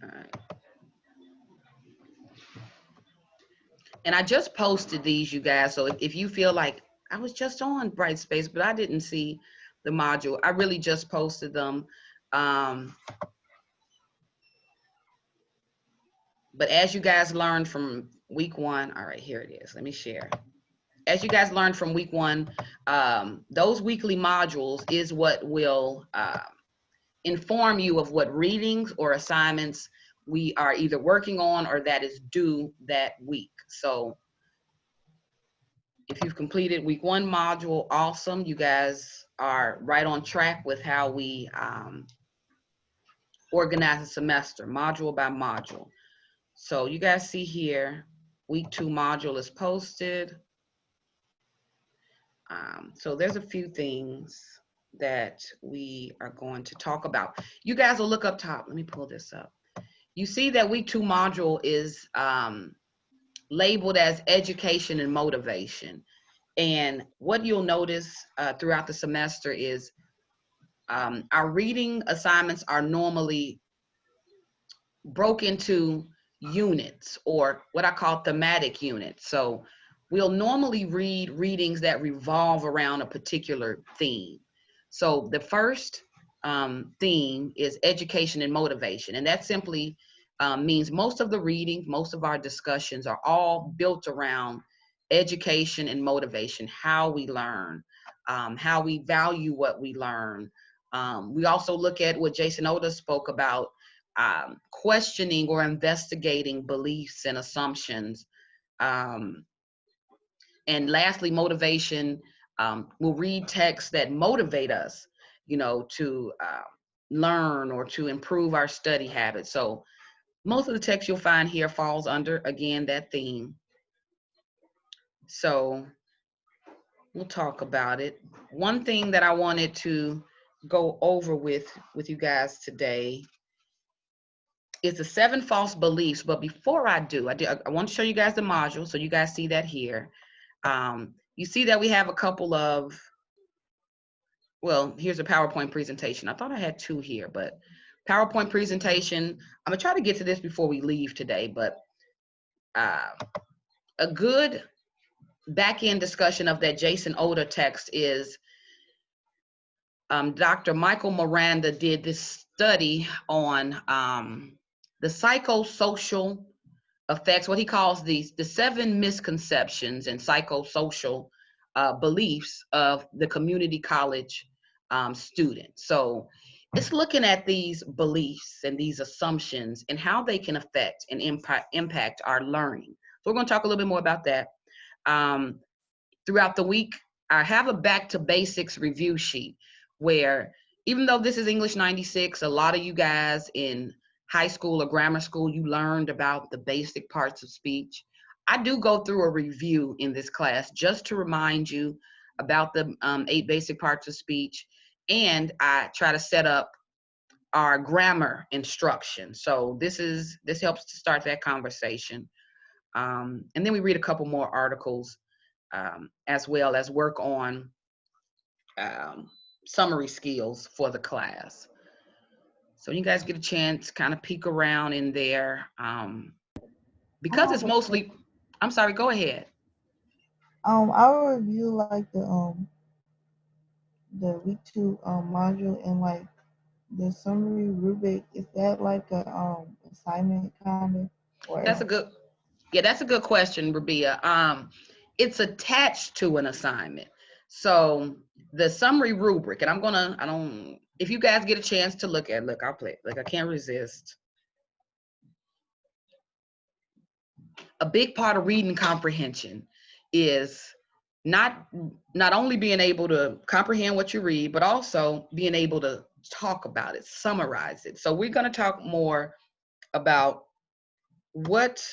A: All right. And I just posted these, you guys. So if you feel like I was just on Brightspace, but I didn't see the module, I really just posted them. But as you guys learned from week 1, all right, here it is. Let me share. As you guys learned from week 1, those weekly modules is what will inform you of what readings or assignments we are either working on or that is due that week. So if you've completed week 1 module, awesome. You guys are right on track with how we organize a semester, module by module. So you guys see here, week 2 module is posted. So there's a few things that we are going to talk about. You guys will look up top. Let me pull this up. You see that week 2 module is labeled as education and motivation. And what you'll notice throughout the semester is our reading assignments are normally broke into units, or what I call thematic units. So we'll normally read readings that revolve around a particular theme. So the first theme is education and motivation. And that simply means most of the readings, most of our discussions are all built around education and motivation, how we learn, how we value what we learn. We also look at what Jason Oda spoke about, questioning or investigating beliefs and assumptions. And lastly, motivation. We'll read texts that motivate us, to learn or to improve our study habits. So most of the text you'll find here falls under, again, that theme. So we'll talk about it. One thing that I wanted to go over with you guys today is the 7 false beliefs. But before I do, I want to show you guys the module, so you guys see that here. You see that we have a couple of, well, here's a PowerPoint presentation. I thought I had 2 here, but PowerPoint presentation. I'm gonna try to get to this before we leave today, but a good back-end discussion of that Jason Oda text is Dr. Michael Miranda did this study on the psychosocial effects, what he calls the 7 misconceptions and psychosocial beliefs of the community college student. So it's looking at these beliefs and these assumptions and how they can affect and impact our learning. So we're going to talk a little bit more about that. Throughout the week, I have a back to basics review sheet where, even though this is English 96, a lot of you guys in high school or grammar school, you learned about the basic parts of speech. I do go through a review in this class just to remind you about the 8 basic parts of speech, and I try to set up our grammar instruction. So this helps to start that conversation. And then we read a couple more articles as well as work on summary skills for the class. So you guys get a chance, kind of peek around in there. Because it's mostly, I'm sorry, go ahead.
B: I'll review like the week 2 module and like the summary rubric. Is that like a assignment kind of? Or
A: that's a good question, Rabia. It's attached to an assignment. So the summary rubric, and if you guys get a chance to look, I'll play, I can't resist. A big part of reading comprehension is not only being able to comprehend what you read, but also being able to talk about it, summarize it. So we're going to talk more about what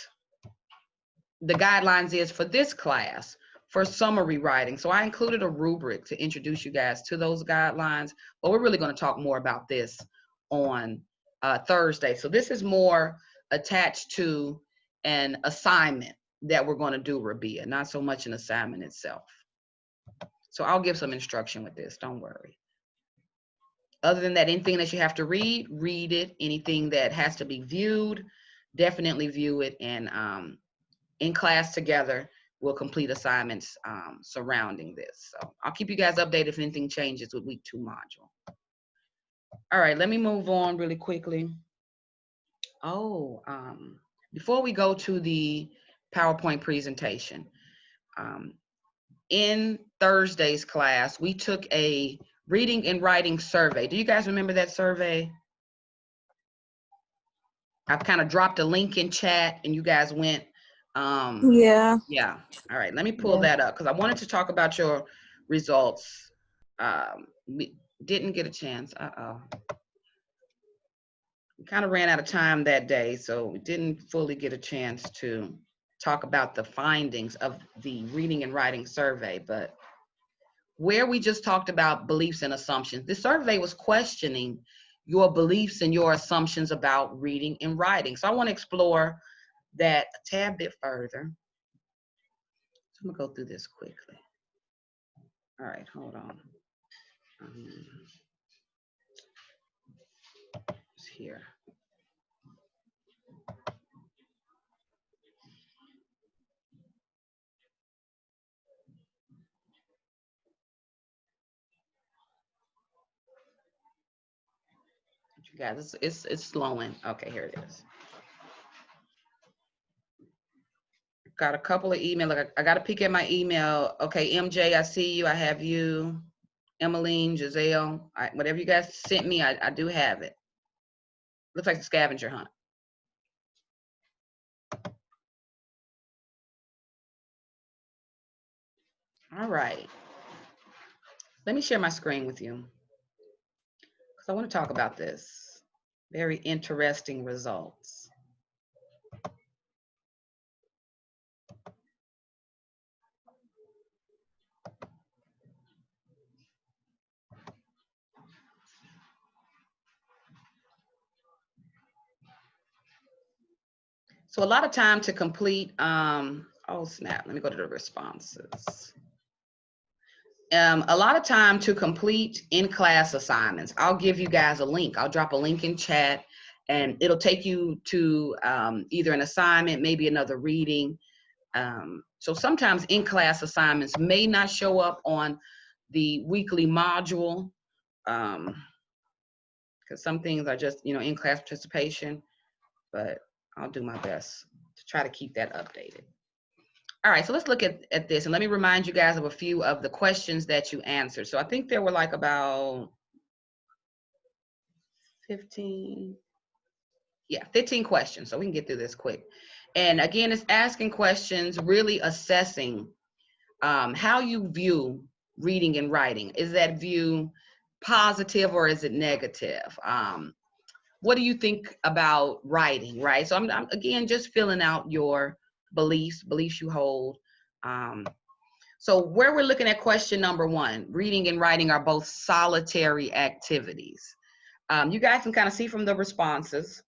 A: the guidelines is for this class for summary writing. So I included a rubric to introduce you guys to those guidelines, but we're really going to talk more about this on Thursday. So this is more attached to an assignment that we're going to do, Rabia, not so much an assignment itself. So I'll give some instruction with this, don't worry. Other than that, anything that you have to read, read it. Anything that has to be viewed, definitely view it. And in class together, we'll complete assignments surrounding this. So I'll keep you guys updated if anything changes with week 2 module. All right, let me move on really quickly. Oh, before we go to the PowerPoint presentation, in Thursday's class, we took a reading and writing survey. Do you guys remember that survey? I've kind of dropped a link in chat and you guys went.
D: Yeah.
A: Yeah. All right. Let me pull that up because I wanted to talk about your results. We didn't get a chance. We kind of ran out of time that day, so we didn't fully get a chance to talk about the findings of the reading and writing survey. But where we just talked about beliefs and assumptions, the survey was questioning your beliefs and your assumptions about reading and writing. So I want to explore that a tad bit further. So I'm gonna go through this quickly. All right, hold on. It's here. You guys, it's slowing. Okay, here it is. Got a couple of emails. I got to peek at my email. Okay, MJ, I see you. I have you. Emmeline, Giselle, whatever you guys sent me, I do have it. Looks like the scavenger hunt. All right. Let me share my screen with you because I want to talk about this. Very interesting results. So a lot of time to complete, oh snap, let me go to the responses. A lot of time to complete in-class assignments. I'll give you guys a link. I'll drop a link in chat and it'll take you to either an assignment, maybe another reading. So sometimes in-class assignments may not show up on the weekly module because some things are just, in-class participation, but I'll do my best to try to keep that updated. All right, so let's look at this and let me remind you guys of a few of the questions that you answered. So I think there were like about 15 questions, so we can get through this quick. And again, it's asking questions, really assessing how you view reading and writing. Is that view positive or is it negative? What do you think about writing, right? So I'm again, just filling out your beliefs you hold. So where we're looking at question number 1, reading and writing are both solitary activities. You guys can kind of see from the responses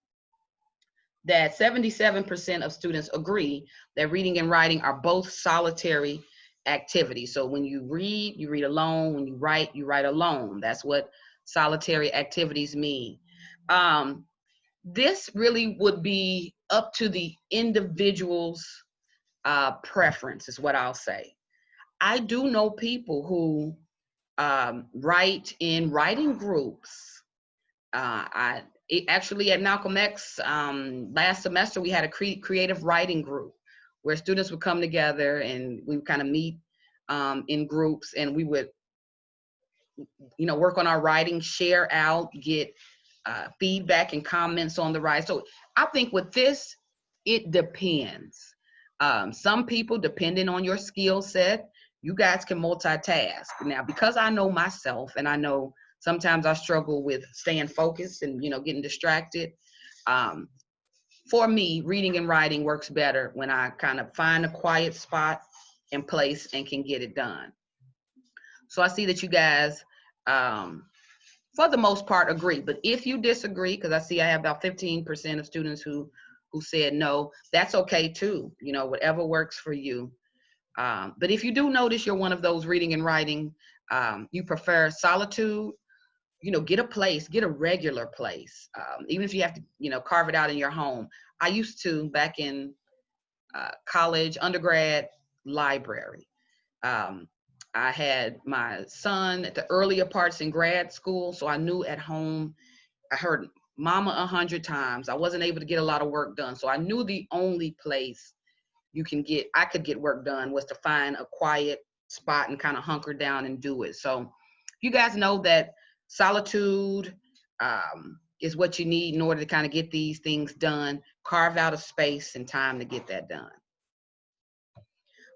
A: that 77% of students agree that reading and writing are both solitary activities. So when you read alone. When you write alone. That's what solitary activities mean. This really would be up to the individual's preference is what I'll say. I do know people who write in writing groups. Actually at Malcolm X last semester, we had a creative writing group where students would come together and we would kind of meet in groups and we would, work on our writing, share out, get feedback and comments on the writing. So I think with this, it depends. Some people, depending on your skill set, you guys can multitask. Now, because I know myself and I know Sometimes I struggle with staying focused and, getting distracted. For me, reading and writing works better when I kind of find a quiet spot and place and can get it done. So I see that you guys, for the most part, agree. But if you disagree, because I see I have about 15% of students who said no, that's okay too. Whatever works for you. But if you do notice you're one of those reading and writing, you prefer solitude, get a place, get a regular place. Even if you have to, carve it out in your home. I used to, back in college, undergrad, library. I had my son at the earlier parts in grad school, so I knew at home, I heard mama 100 times. I wasn't able to get a lot of work done. So I knew the only place I could get work done was to find a quiet spot and kind of hunker down and do it. So you guys know that solitude is what you need in order to kind of get these things done. Carve out a space and time to get that done.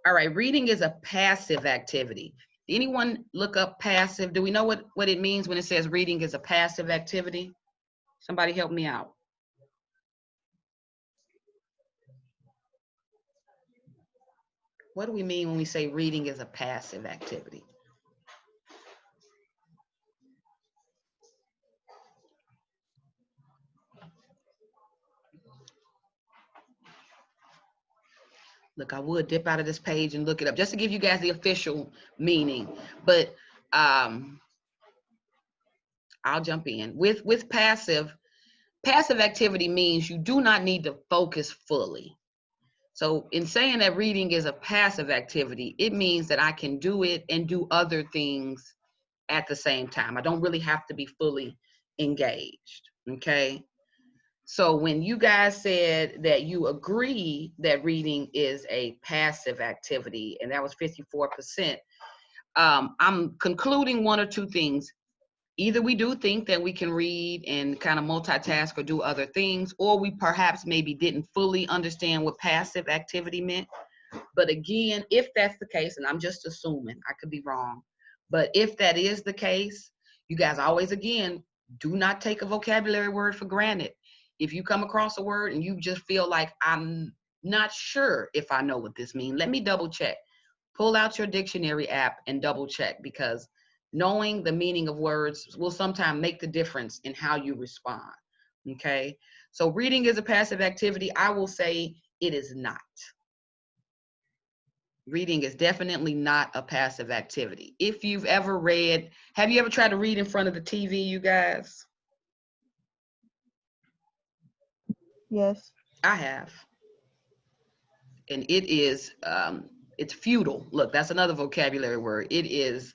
A: All right, reading is a passive activity. Did anyone look up passive? Do we know what it means when it says reading is a passive activity? Somebody help me out. What do we mean when we say reading is a passive activity? Look, I would dip out of this page and look it up just to give you guys the official meaning, but I'll jump in. With passive activity means you do not need to focus fully. So in saying that reading is a passive activity, it means that I can do it and do other things at the same time. I don't really have to be fully engaged, okay? So when you guys said that you agree that reading is a passive activity, and that was 54%, I'm concluding one or two things. Either we do think that we can read and kind of multitask or do other things, or we perhaps maybe didn't fully understand what passive activity meant. But again, if that's the case, and I'm just assuming, I could be wrong, but if that is the case, you guys always, again, do not take a vocabulary word for granted. If you come across a word and you just feel like, I'm not sure if I know what this means, let me double check. Pull out your dictionary app and double check, because knowing the meaning of words will sometimes make the difference in how you respond, okay? So reading is a passive activity. I will say it is not. Reading is definitely not a passive activity. If you've ever read, have you ever tried to read in front of the TV, you guys?
B: Yes.
A: I have. And it is, it's futile. Look, that's another vocabulary word. It is,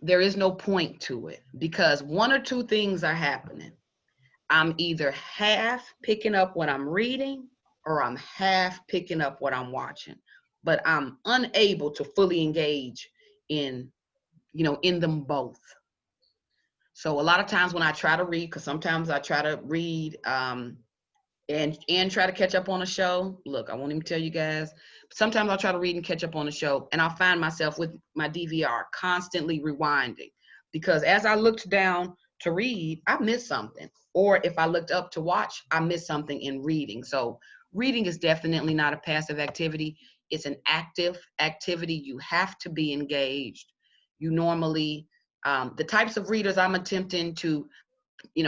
A: there is no point to it, because one or two things are happening. I'm either half picking up what I'm reading or I'm half picking up what I'm watching, but I'm unable to fully engage in them both. So a lot of times when I try to read, because sometimes I try to read and try to catch up on a show. Look, I won't even tell you guys. Sometimes I'll try to read and catch up on a show, and I'll find myself with my DVR constantly rewinding, because as I looked down to read, I missed something. Or if I looked up to watch, I missed something in reading. So reading is definitely not a passive activity. It's an active activity. You have to be engaged. You normally, the types of readers I'm attempting to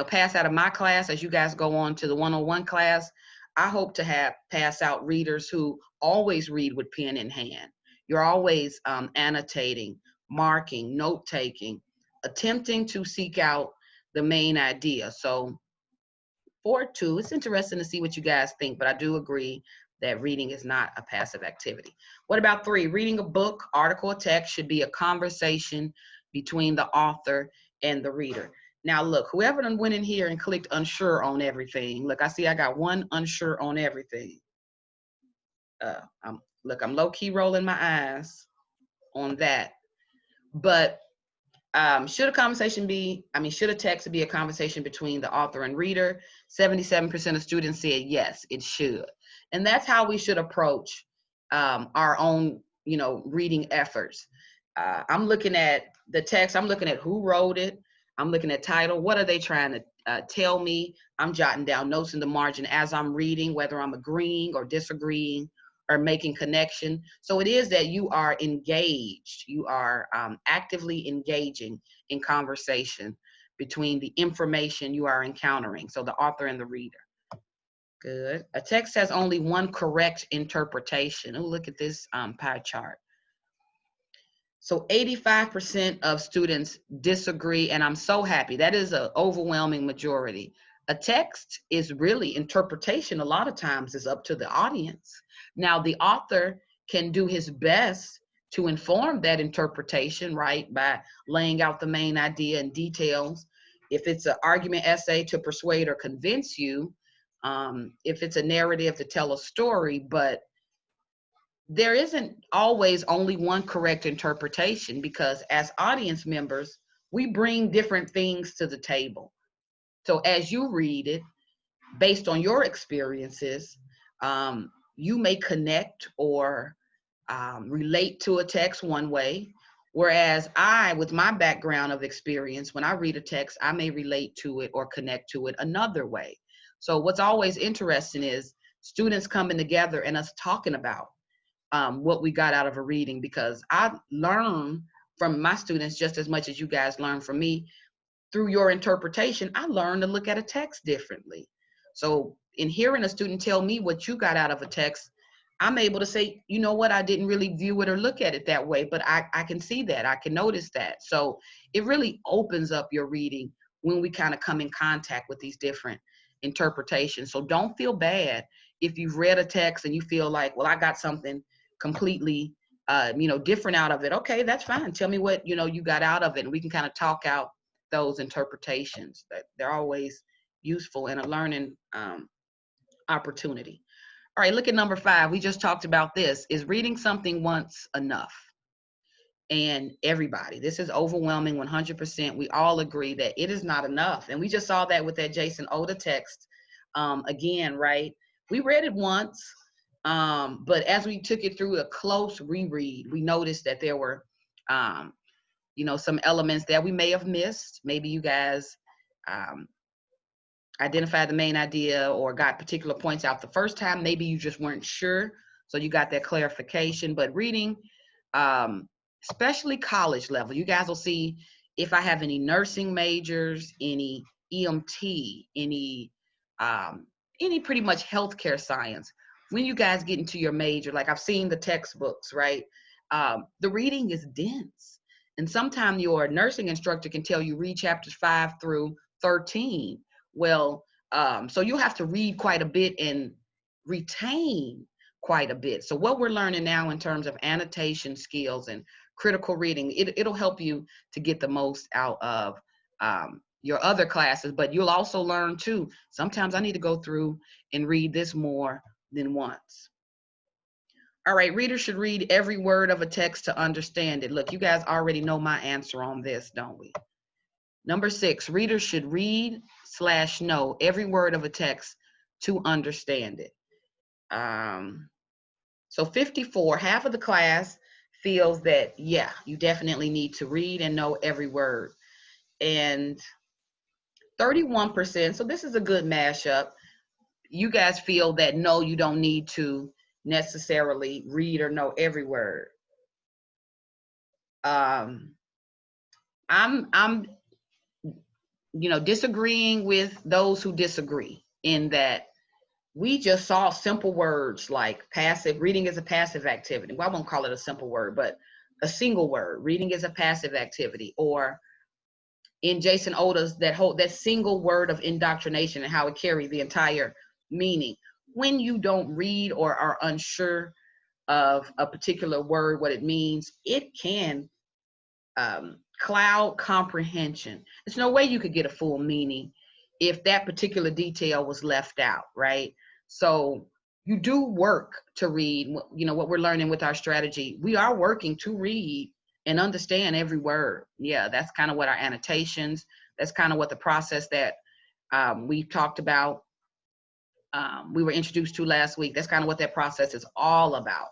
A: pass out of my class as you guys go on to the 101 class, I hope to pass out readers who always read with pen in hand. You're always annotating, marking, note-taking, attempting to seek out the main idea. So 4-2, it's interesting to see what you guys think, but I do agree that reading is not a passive activity. What about 3? Reading a book, article, or text should be a conversation between the author and the reader. Now, look, whoever done went in here and clicked unsure on everything, look, I see I got one unsure on everything. I'm low-key rolling my eyes on that. But should a text be a conversation between the author and reader? 77% of students said yes, it should. And that's how we should approach our own, reading efforts. I'm looking at the text, I'm looking at who wrote it. I'm looking at title. What are they trying to tell me? I'm jotting down notes in the margin as I'm reading, whether I'm agreeing or disagreeing or making connection. So it is that you are engaged. You are actively engaging in conversation between the information you are encountering. So the author and the reader. Good. A text has only one correct interpretation. Oh, look at this pie chart. So 85% of students disagree, and I'm so happy. That is an overwhelming majority. A text is really interpretation. A lot of times is up to the audience. Now, the author can do his best to inform that interpretation, right, by laying out the main idea and details. If it's an argument essay to persuade or convince you, if it's a narrative to tell a story, but there isn't always only one correct interpretation, because as audience members, we bring different things to the table. So as you read it, based on your experiences, you may connect or relate to a text one way, whereas I, with my background of experience, when I read a text, I may relate to it or connect to it another way. So what's always interesting is students coming together and us talking about what we got out of a reading, because I learn from my students just as much as you guys learn from me. Through your interpretation, I learn to look at a text differently. So in hearing a student tell me what you got out of a text, I'm able to say, you know what, I didn't really view it or look at it that way, but I can see that, I can notice that. So it really opens up your reading when we kind of come in contact with these different interpretations. So don't feel bad if you've read a text and you feel like, well, I got something completely different out of it. Okay, that's fine. Tell me what you got out of it, and we can kind of talk out those interpretations. That they're always useful in a learning opportunity. All right, look at number 5. We just talked about this. Is reading something once enough? And everybody, this is overwhelming 100%. We all agree that it is not enough. And we just saw that with that Jason Oda text again, right? We read it once, but as we took it through a close reread, we noticed that there were some elements that we may have missed. Maybe you guys identified the main idea or got particular points out the first time. Maybe you just weren't sure, so you got that clarification. But reading, especially college level, you guys will see if I have any nursing majors, any EMT, any pretty much healthcare science. When you guys get into your major, like I've seen the textbooks, right? The reading is dense. And sometimes your nursing instructor can tell you read chapters 5 through 13. Well, so you'll have to read quite a bit and retain quite a bit. So what we're learning now in terms of annotation skills and critical reading, it'll help you to get the most out of your other classes, but you'll also learn too, sometimes I need to go through and read this more than once. All right, readers should read every word of a text to understand it. Look, you guys already know my answer on this, don't we? Number 6, readers should read/know every word of a text to understand it. So 54, half of the class feels that, yeah, you definitely need to read and know every word. And 31%, so this is a good mashup, you guys feel that no, you don't need to necessarily read or know every word. I'm disagreeing with those who disagree in that we just saw simple words like passive. Reading is a passive activity. Well, I won't call it a simple word, but a single word. Reading is a passive activity. Or in Jason Oda's, that single word of indoctrination and how it carries the entire meaning. When you don't read or are unsure of a particular word, what it means, it can cloud comprehension. There's no way you could get a full meaning if that particular detail was left out, right? So you do work to read. What we're learning with our strategy, we are working to read and understand every word. Yeah, that's kind of what our annotations, that's kind of what the process that we talked about, we were introduced to last week. That's kind of what that process is all about,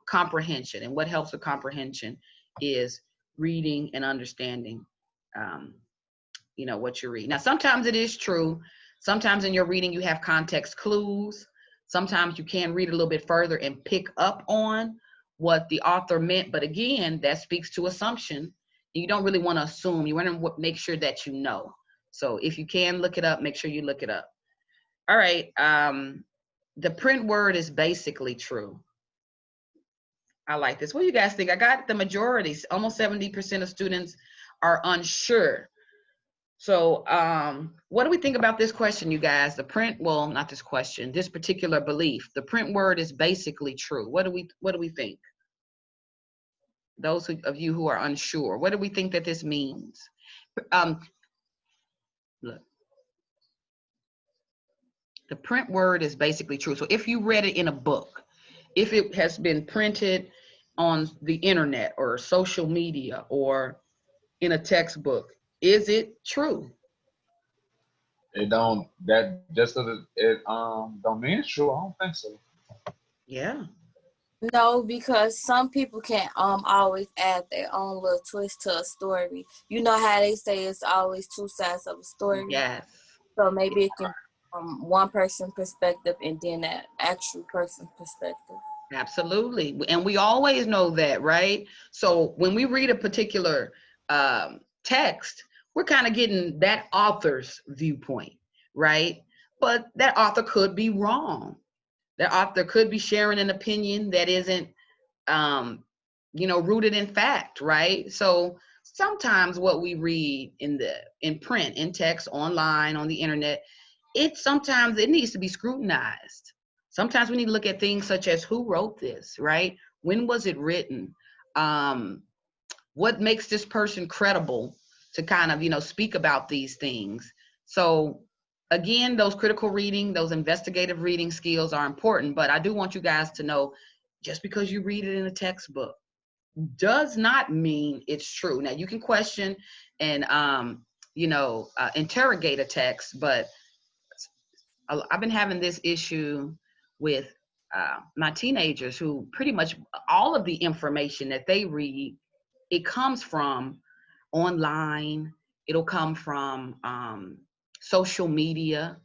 A: comprehension. And what helps with comprehension is reading and understanding, you know, what you read. Now, sometimes it is true. Sometimes in your reading, you have context clues. Sometimes you can read a little bit further and pick up on what the author meant. But again, that speaks to assumption. You don't really want to assume. You want to make sure that you know. So if you can look it up, make sure you look it up. All right. The print word is basically true. I like this. What do you guys think? I got the majority. Almost 70% of students are unsure. So what do we think about this question, you guys? The print, well, not this question, this particular belief. The print word is basically true. What do we think? Those of you who are unsure, what do we think that this means? Look. The print word is basically true. So if you read it in a book, if it has been printed on the internet or social media or in a textbook, is it true?
C: It don't, that just because it don't mean it's true. I don't think so.
A: Yeah.
D: No, because some people can always add their own little twist to a story. You know how they say it's always two sides of a story?
A: Yes.
D: So maybe it can be from one person's perspective and then that actual person's perspective.
A: Absolutely. And we always know that, right? So when we read a particular text, we're kind of getting that author's viewpoint, right? But that author could be wrong. That author could be sharing an opinion that isn't, you know, rooted in fact, right? So sometimes what we read in print, in text, online, on the internet, sometimes it needs to be scrutinized. Sometimes we need to look at things such as who wrote this, right? When was it written? What makes this person credible to kind of, you know, speak about these things? So again, those critical reading, those investigative reading skills are important, but I do want you guys to know, just because you read it in a textbook does not mean it's true. Now you can question and, you know, interrogate a text, but I've been having this issue with my teenagers who pretty much all of the information that they read, it comes from online. It'll come from social media,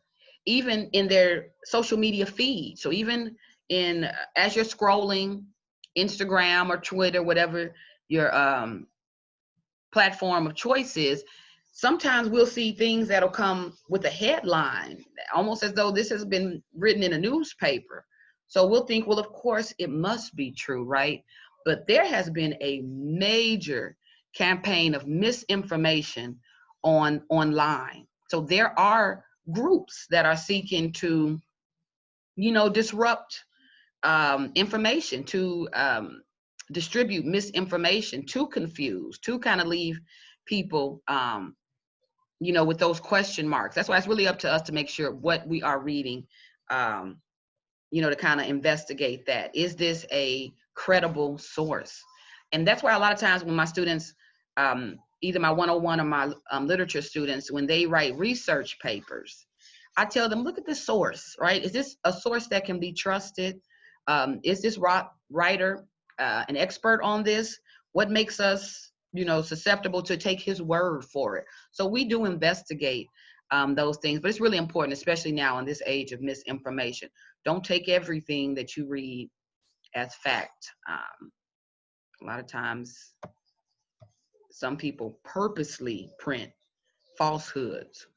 A: even in their social media feed. So even in as you're scrolling Instagram or Twitter, whatever your platform of choice is, sometimes we'll see things that'll come with a headline, almost as though this has been written in a newspaper. So we'll think, well, of course it must be true, right? But there has been a major campaign of misinformation online. So there are groups that are seeking to, you know, disrupt information, to distribute misinformation, to confuse, to kind of leave people, you know, with those question marks. That's why it's really up to us to make sure what we are reading, you know, to kind of investigate that. Is this a credible source? And that's why a lot of times when my students, either my 101 or my literature students, when they write research papers, I tell them, look at the source, right? Is this a source that can be trusted? Is this writer an expert on this? What makes us, you know, susceptible to take his word for it? So we do investigate those things, but it's really important, especially now in this age of misinformation. Don't take everything that you read as fact. A lot of times, some people purposely print falsehoods.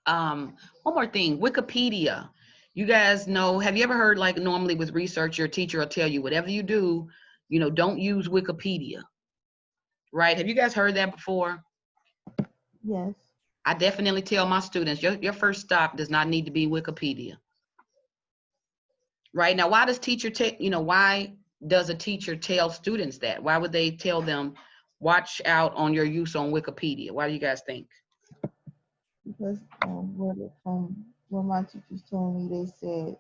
A: One more thing, Wikipedia. You guys know, have you ever heard, like normally with research, your teacher will tell you, whatever you do, you know, don't use Wikipedia, right? Have you guys heard that before?
B: Yes.
A: I definitely tell my students, your first stop does not need to be Wikipedia. Right? Now, why does why does a teacher tell students that? Why would they tell them, watch out on your use on Wikipedia? Why do you guys think?
B: Because what my teachers told me, they said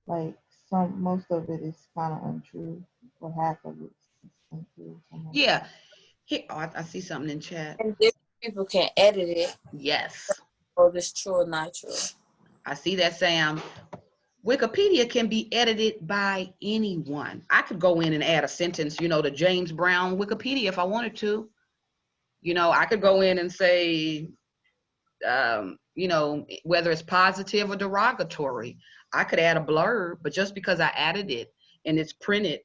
B: like most of it is kind of untrue, or half of it is untrue.
A: Yeah. Here, I see something in chat.
D: And different people can edit it.
A: Yes.
D: Whether it's true or not true.
A: I see that, Sam. Wikipedia can be edited by anyone. I could go in and add a sentence, to James Brown Wikipedia if I wanted to. I could go in and say, whether it's positive or derogatory, I could add a blurb, but just because I added it and it's printed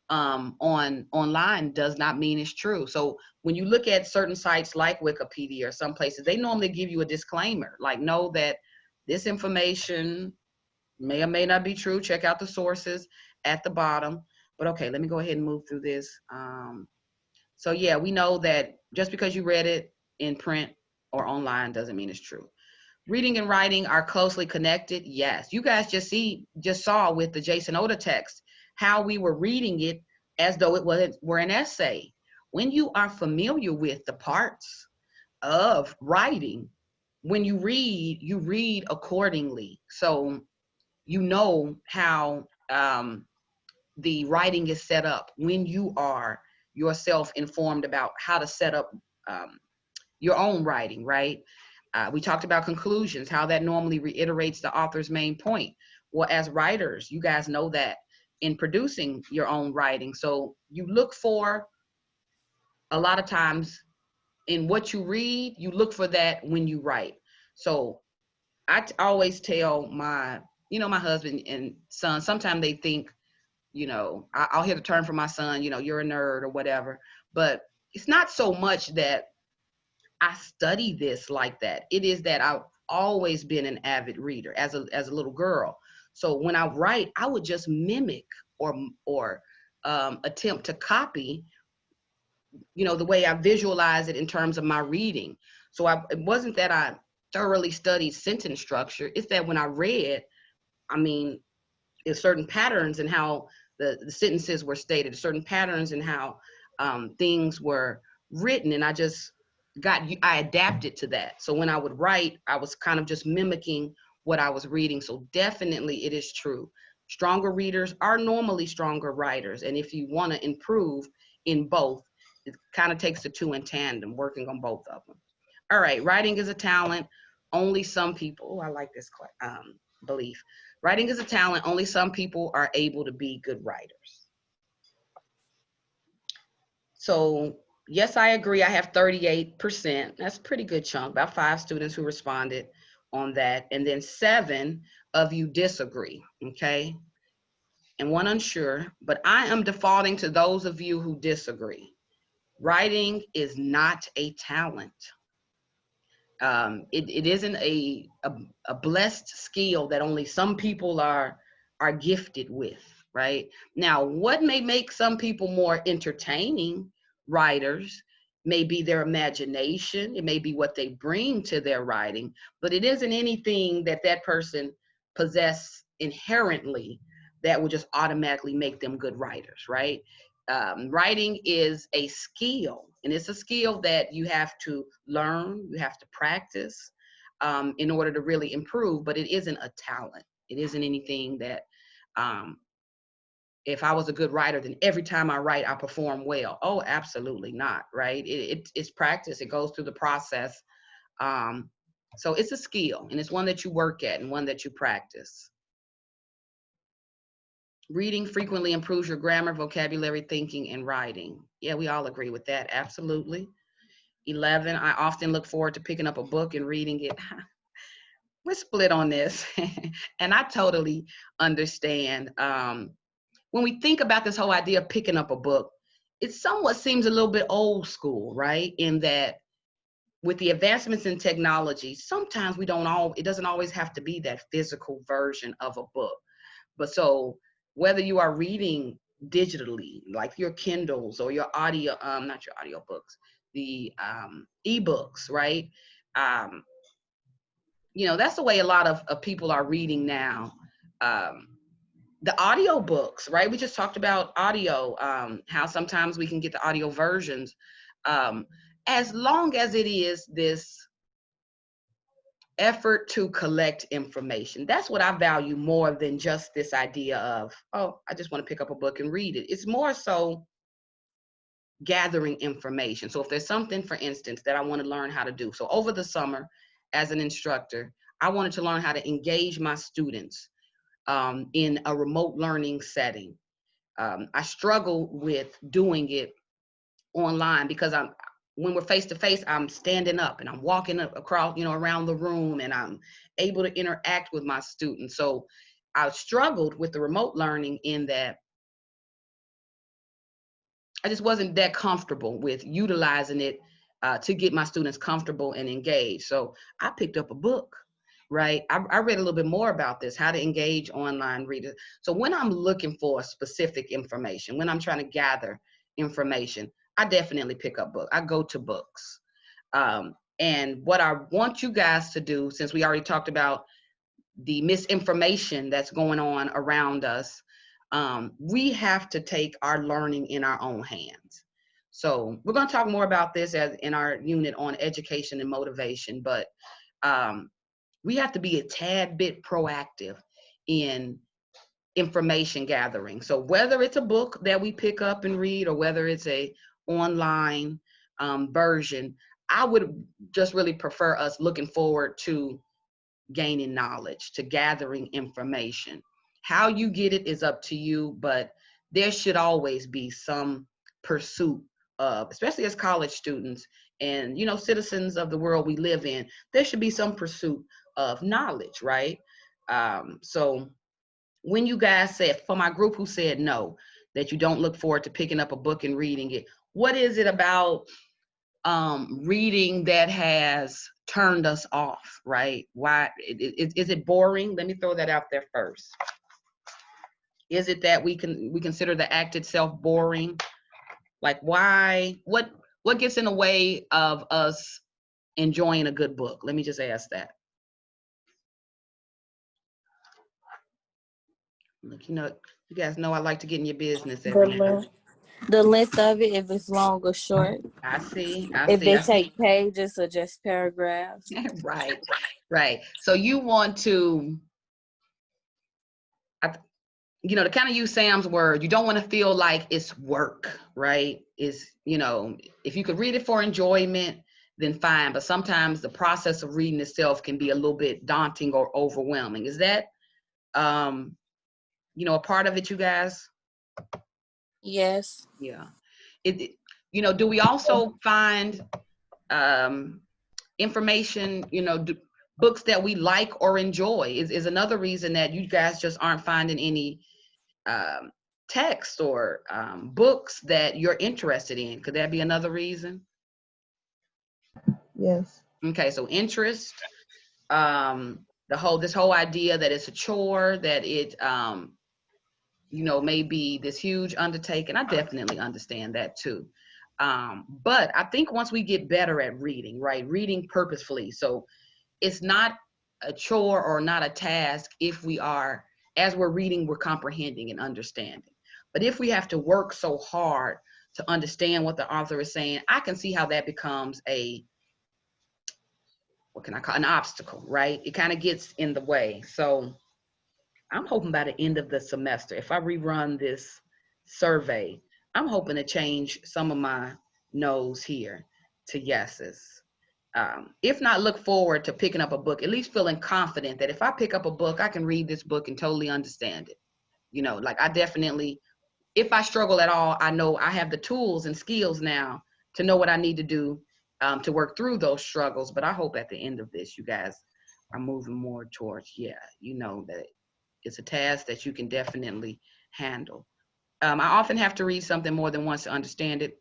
A: online does not mean it's true. So when you look at certain sites like Wikipedia or some places, they normally give you a disclaimer, like, know that this information may or may not be true. Check out the sources at the bottom. But okay, let me go ahead and move through this. So yeah, we know that just because you read it in print or online doesn't mean it's true. Reading and writing are closely connected. Yes, you guys just saw with the Jason Oda text how we were reading it as though it were an essay. When you are familiar with the parts of writing, when you read accordingly. So you know how the writing is set up when you are yourself informed about how to set up your own writing, right? We talked about conclusions, how that normally reiterates the author's main point. Well, as writers, you guys know that in producing your own writing. So you look for, a lot of times in what you read, you look for that when you write. So always tell my husband and son, sometimes they think, I'll hear the term from my son, you're a nerd or whatever, but it's not so much that I study this like that. It is that I've always been an avid reader as a little girl. So when I write, I would just mimic or attempt to copy, the way I visualize it in terms of my reading. So it wasn't that I thoroughly studied sentence structure. It's that when I read, there's certain patterns in how the sentences were stated, certain patterns in how things were written, and I adapted to that. So when I would write, I was kind of just mimicking what I was reading. So definitely it is true. Stronger readers are normally stronger writers. And if you want to improve in both, it kind of takes the two in tandem, working on both of them. All right, writing is a talent. Only some people, I like this belief. Writing is a talent. Only some people are able to be good writers. So yes, I agree. I have 38%. That's a pretty good chunk, about 5 students who responded on that. And then 7 of you disagree, okay? And 1 unsure, but I am defaulting to those of you who disagree. Writing is not a talent. It isn't a blessed skill that only some people are gifted with, right? Now, what may make some people more entertaining writers may be their imagination. It may be what they bring to their writing, but it isn't anything that person possess inherently that will just automatically make them good writers, right? Writing is a skill, and it's a skill that you have to learn, you have to practice in order to really improve, but it isn't a talent. It isn't anything that if I was a good writer, then every time I write, I perform well. Oh, absolutely not, right? It's practice. It goes through the process. So it's a skill, and it's one that you work at and one that you practice. Reading frequently improves your grammar, vocabulary, thinking, and writing. Yeah, we all agree with that. Absolutely. 11, I often look forward to picking up a book and reading it. We're split on this. And I totally understand. When we think about this whole idea of picking up a book, it somewhat seems a little bit old school, right? In that with the advancements in technology, sometimes it doesn't always have to be that physical version of a book. But so whether you are reading digitally, like your Kindles or your audio, not your audio books, the ebooks, right? That's the way a lot of people are reading now. The audio books, right? We just talked about audio, how sometimes we can get the audio versions. As long as it is this effort to collect information. That's what I value more than just this idea of, oh, I just want to pick up a book and read it. It's more so gathering information. So if there's something, for instance, that I want to learn how to do. So over the summer, as an instructor, I wanted to learn how to engage my students in a remote learning setting. I struggle with doing it online because when we're face to face, I'm standing up and I'm walking up across, around the room, and I'm able to interact with my students. So I struggled with the remote learning in that I just wasn't that comfortable with utilizing it to get my students comfortable and engaged. So I picked up a book, right? I read a little bit more about this, how to engage online readers. So when I'm looking for specific information, when I'm trying to gather information, I definitely pick up books. I go to books. And what I want you guys to do, since we already talked about the misinformation that's going on around us, we have to take our learning in our own hands. So we're going to talk more about this as in our unit on education and motivation, but we have to be a tad bit proactive in information gathering. So whether it's a book that we pick up and read, or whether it's a online version, I would just really prefer us looking forward to gaining knowledge, to gathering information. How you get it is up to you, but there should always be some pursuit of, especially as college students and citizens of the world we live in, there should be some pursuit of knowledge, right? So when you guys said, for my group who said no, that you don't look forward to picking up a book and reading it, what is it about reading that has turned us off, right? Why is it boring? Let me throw that out there first. Is it that we consider the act itself boring? Like, why? What gets in the way of us enjoying a good book? Let me just ask that. Look, you guys know I like to get in your business every now.
D: The length of it, if it's long or short.
A: I see.
D: If it take pages or just paragraphs.
A: Right. So you want to, to kind of use Sam's word, you don't want to feel like it's work, right? It's, if you could read it for enjoyment, then fine. But sometimes the process of reading itself can be a little bit daunting or overwhelming. Is that, a part of it, you guys?
D: Yes.
A: Yeah. Do we also find information, books that we like or enjoy is another reason that you guys just aren't finding any text or books that you're interested in? Could that be another reason?
B: Yes.
A: Okay, so interest, this whole idea that it's a chore, that it may be this huge undertaking. I definitely understand that too. But I think once we get better at reading, right, reading purposefully, so it's not a chore or not a task if we are, as we're reading, we're comprehending and understanding. But if we have to work so hard to understand what the author is saying, I can see how that becomes an obstacle, right? It kind of gets in the way. So I'm hoping by the end of the semester, if I rerun this survey, I'm hoping to change some of my no's here to yeses. If not, look forward to picking up a book, at least feeling confident that if I pick up a book, I can read this book and totally understand it. I definitely, if I struggle at all, I know I have the tools and skills now to know what I need to do to work through those struggles. But I hope at the end of this, you guys are moving more towards, that it's a task that you can definitely handle. I often have to read something more than once to understand it.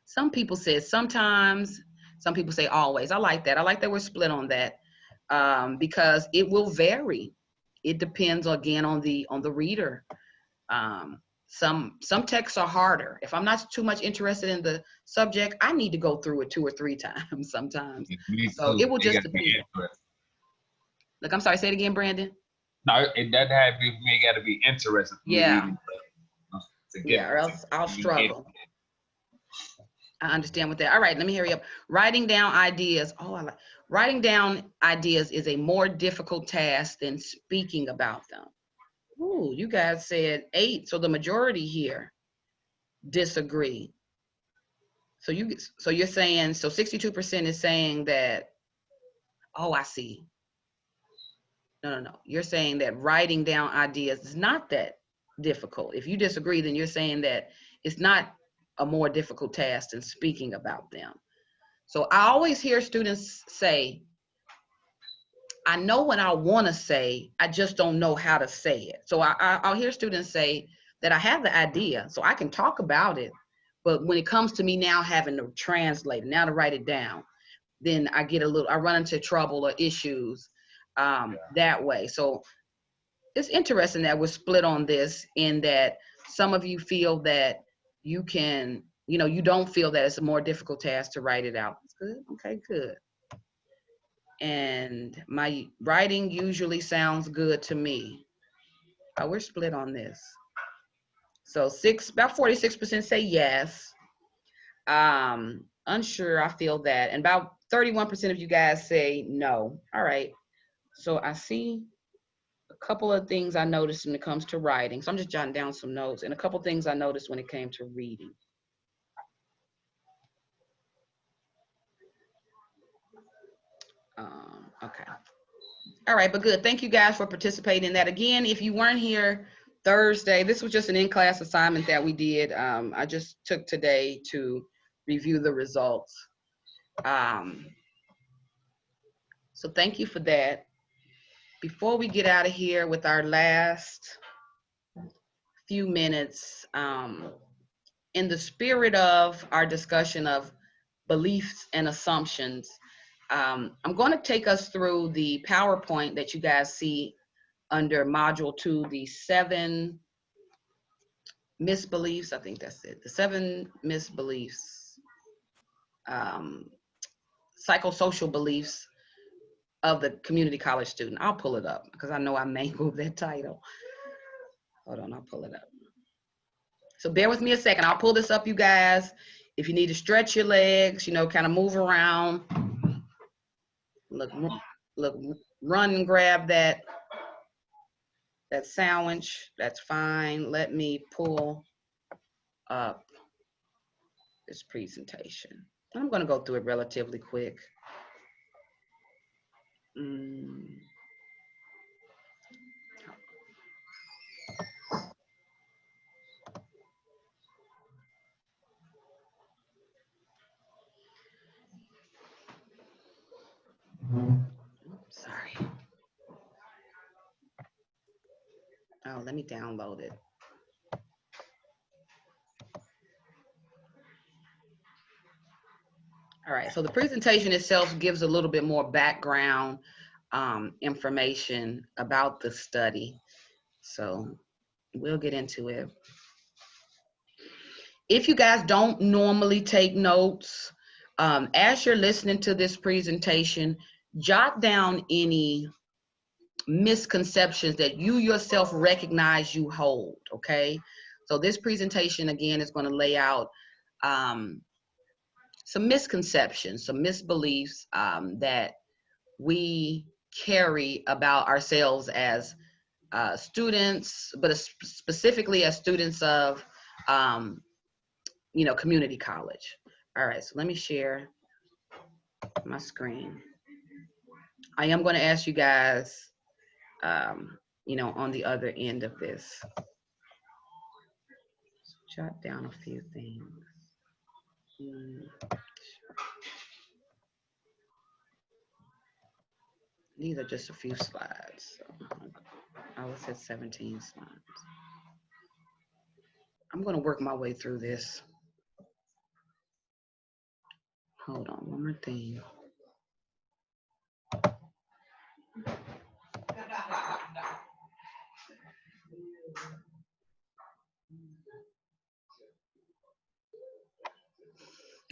A: Some people say sometimes, some people say always. I like that. I like that we're split on that because it will vary. It depends again on the reader. Some texts are harder. If I'm not too much interested in the subject, I need to go through it 2 or 3 times sometimes. So it will just depend. Look, I'm sorry, say it again, Brandon.
C: No, it doesn't have to be, you got to be interested.
A: Yeah. Or else I'll struggle. I understand with that. All right, let me hurry up. Writing down ideas. Writing down ideas is a more difficult task than speaking about them. Ooh, you guys said 8, so the majority here disagree. So you're saying, so 62% is saying that, oh, I see. No. You're saying that writing down ideas is not that difficult. If you disagree, then you're saying that it's not a more difficult task than speaking about them. So I always hear students say, I know what I want to say, I just don't know how to say it. So I'll hear students say that I have the idea, so I can talk about it, but when it comes to me now having to translate, now to write it down, then I run into trouble or issues that way. So it's interesting that we're split on this, in that some of you feel that you can, you don't feel that it's a more difficult task to write it out. It's good. Okay, good. And my writing usually sounds good to me. Oh, we're split on this. So about 46% say yes. Unsure, I feel that. And about 31% of you guys say no. All right. So I see a couple of things I noticed when it comes to writing. So I'm just jotting down some notes, and a couple of things I noticed when it came to reading. Okay. All right, but good. Thank you guys for participating in that. Again, if you weren't here Thursday, this was just an in-class assignment that we did. I just took today to review the results. So thank you for that. Before we get out of here with our last few minutes, in the spirit of our discussion of beliefs and assumptions, I'm going to take us through the PowerPoint that you guys see under Module 2, the 7 misbeliefs. I think that's it. The 7 misbeliefs, psychosocial beliefs of the community college student. I'll pull it up because I know I mangled that title. Hold on, I'll pull it up. So bear with me a second. I'll pull this up, you guys. If you need to stretch your legs, kind of move around. Look, run and grab that sandwich. That's fine. Let me pull up this presentation. I'm going to go through it relatively quick. Sorry. Oh, let me download it. All right, so the presentation itself gives a little bit more background information about the study. So we'll get into it. If you guys don't normally take notes, as you're listening to this presentation, jot down any misconceptions that you yourself recognize you hold, okay? So this presentation, again, is going to lay out some misconceptions, some misbeliefs that we carry about ourselves as students, but specifically as students of, community college. All right, so let me share my screen. I am going to ask you guys, on the other end of this, jot down a few things. These are just a few slides. So I was at 17 slides. I'm going to work my way through this. Hold on, one more thing.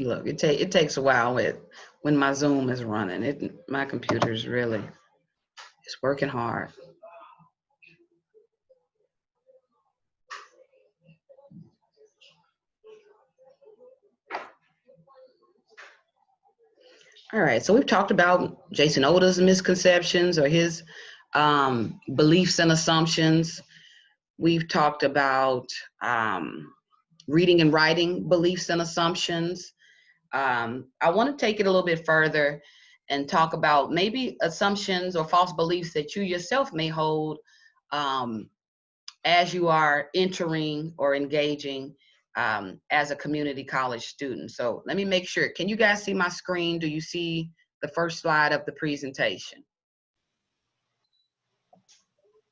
A: Look, it takes a while when my Zoom is running. My computer is really, it's working hard. All right, so we've talked about Jason Oda's misconceptions or his beliefs and assumptions. We've talked about reading and writing beliefs and assumptions. I want to take it a little bit further and talk about maybe assumptions or false beliefs that you yourself may hold as you are entering or engaging as a community college student. So let me make sure. Can you guys see my screen? Do you see the first slide of the presentation?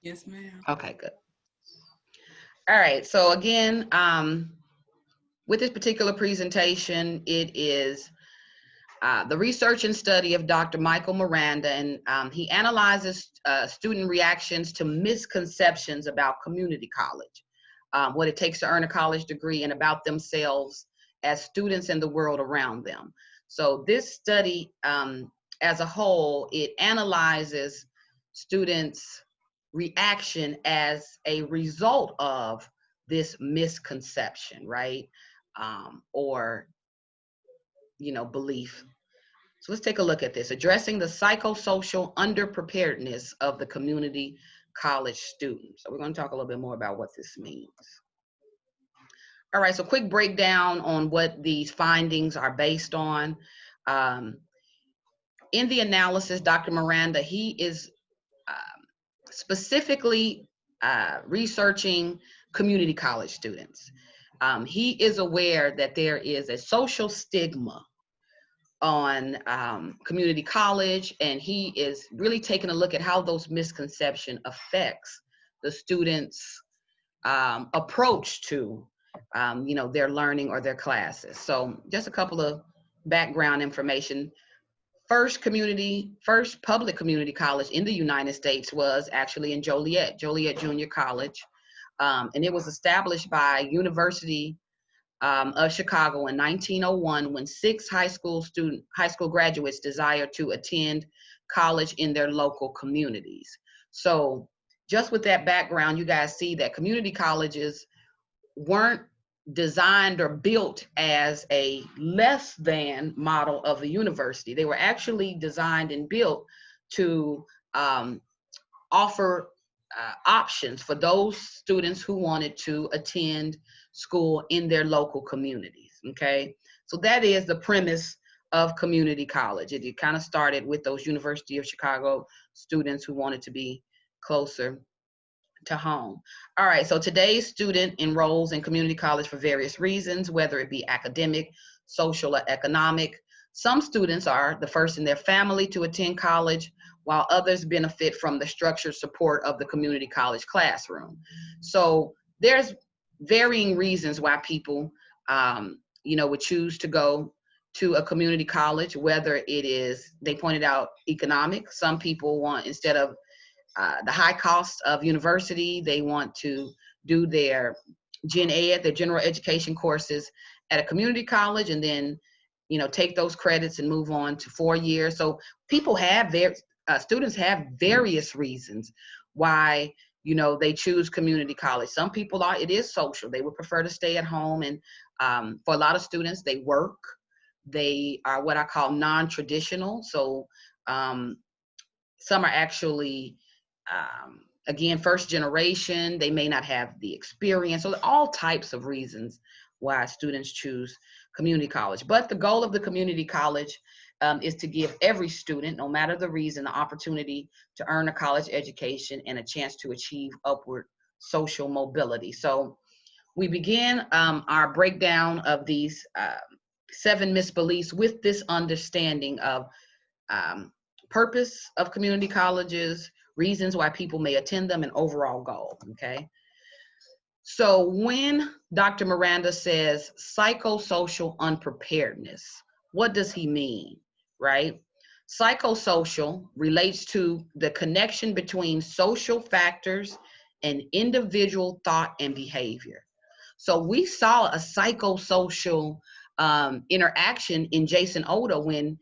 F: Yes, ma'am.
A: Okay, good. All right, so again, with this particular presentation, it is the research and study of Dr. Michael Miranda, and he analyzes student reactions to misconceptions about community college, what it takes to earn a college degree, and about themselves as students and the world around them. So this study as a whole, it analyzes students' reaction as a result of this misconception, right? Or, belief. So let's take a look at this. Addressing the psychosocial underpreparedness of the community college student. So we're going to talk a little bit more about what this means. All right, so quick breakdown on what these findings are based on. In the analysis, Dr. Miranda, he is specifically researching community college students. He is aware that there is a social stigma on community college, and he is really taking a look at how those misconceptions affects the students' approach to their learning or their classes. So just a couple of background information. First public community college in the United States was actually in Joliet Junior College, and it was established by University of Chicago in 1901 when 6 high school graduates desired to attend college in their local communities. So just with that background, you guys see that community colleges weren't designed or built as a less than model of the university. They were actually designed and built to offer options for those students who wanted to attend school in their local communities, okay? So that is the premise of community college. It kind of started with those University of Chicago students who wanted to be closer to home. All right, so today's student enrolls in community college for various reasons, whether it be academic, social, or economic. Some students are the first in their family to attend college, while others benefit from the structured support of the community college classroom. So there's varying reasons why people, would choose to go to a community college, whether it is, they pointed out, economic. Some people want, instead of the high cost of university, they want to do their gen ed, their general education courses at a community college, and then, take those credits and move on to 4 years. So people have students have various reasons why, they choose community college. Some people it is social. They would prefer to stay at home. And for a lot of students, they work. They are what I call non-traditional. So some are actually, again, first generation. They may not have the experience. So all types of reasons why students choose community college. But the goal of the community college is to give every student, no matter the reason, the opportunity to earn a college education and a chance to achieve upward social mobility. So we begin our breakdown of these 7 misbeliefs with this understanding of purpose of community colleges, reasons why people may attend them, and overall goal, okay? So when Dr. Miranda says psychosocial unpreparedness, what does he mean, right? Psychosocial relates to the connection between social factors and individual thought and behavior. So we saw a psychosocial interaction in Jason Oda when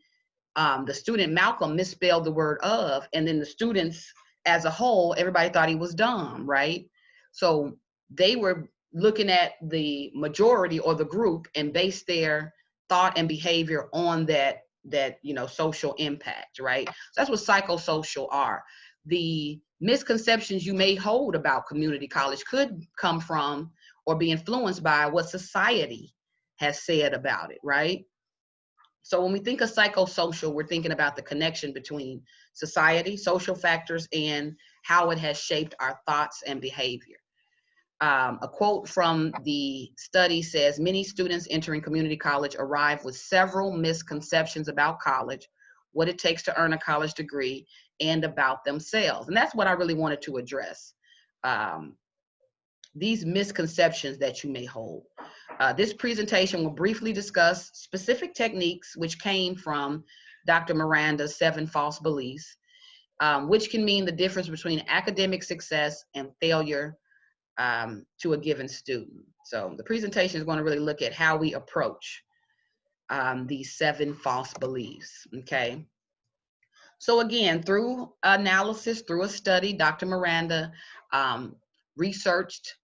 A: the student Malcolm misspelled the word of, and then the students as a whole, everybody thought he was dumb, right? So they were looking at the majority or the group and based their thought and behavior on that social impact, right? So that's what psychosocial are. The misconceptions you may hold about community college could come from or be influenced by what society has said about it, right? So when we think of psychosocial, we're thinking about the connection between society, social factors, and how it has shaped our thoughts and behavior. A quote from the study says, many students entering community college arrive with several misconceptions about college, what it takes to earn a college degree, and about themselves. And that's what I really wanted to address. These misconceptions that you may hold. This presentation will briefly discuss specific techniques which came from Dr. Miranda's 7 false beliefs, which can mean the difference between academic success and failure to a given student. So the presentation is going to really look at how we approach these 7 false beliefs, okay? So again, through analysis, through a study, Dr. Miranda researched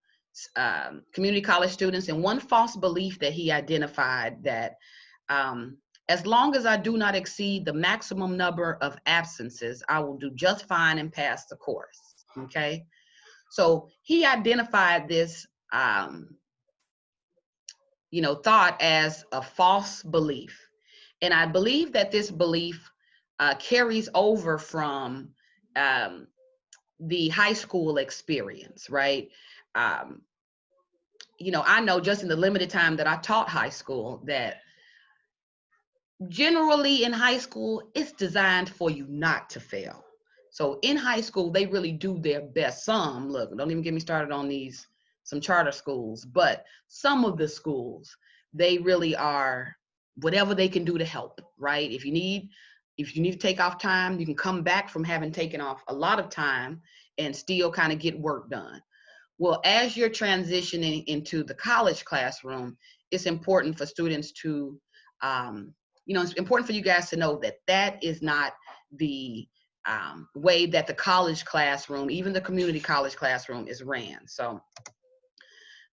A: community college students, and one false belief that he identified that as long as I do not exceed the maximum number of absences, I will do just fine and pass the course, okay? So he identified this, thought as a false belief. And I believe that this belief carries over from the high school experience, right? I know just in the limited time that I taught high school that generally in high school, it's designed for you not to fail. So in high school, they really do their best. Some, look, don't even get me started on some charter schools, but some of the schools, they really are whatever they can do to help, right? If you need to take off time, you can come back from having taken off a lot of time and still kind of get work done. Well, as you're transitioning into the college classroom, it's important for students to, it's important for you guys to know that that is not the way that the college classroom, even the community college classroom, is ran. So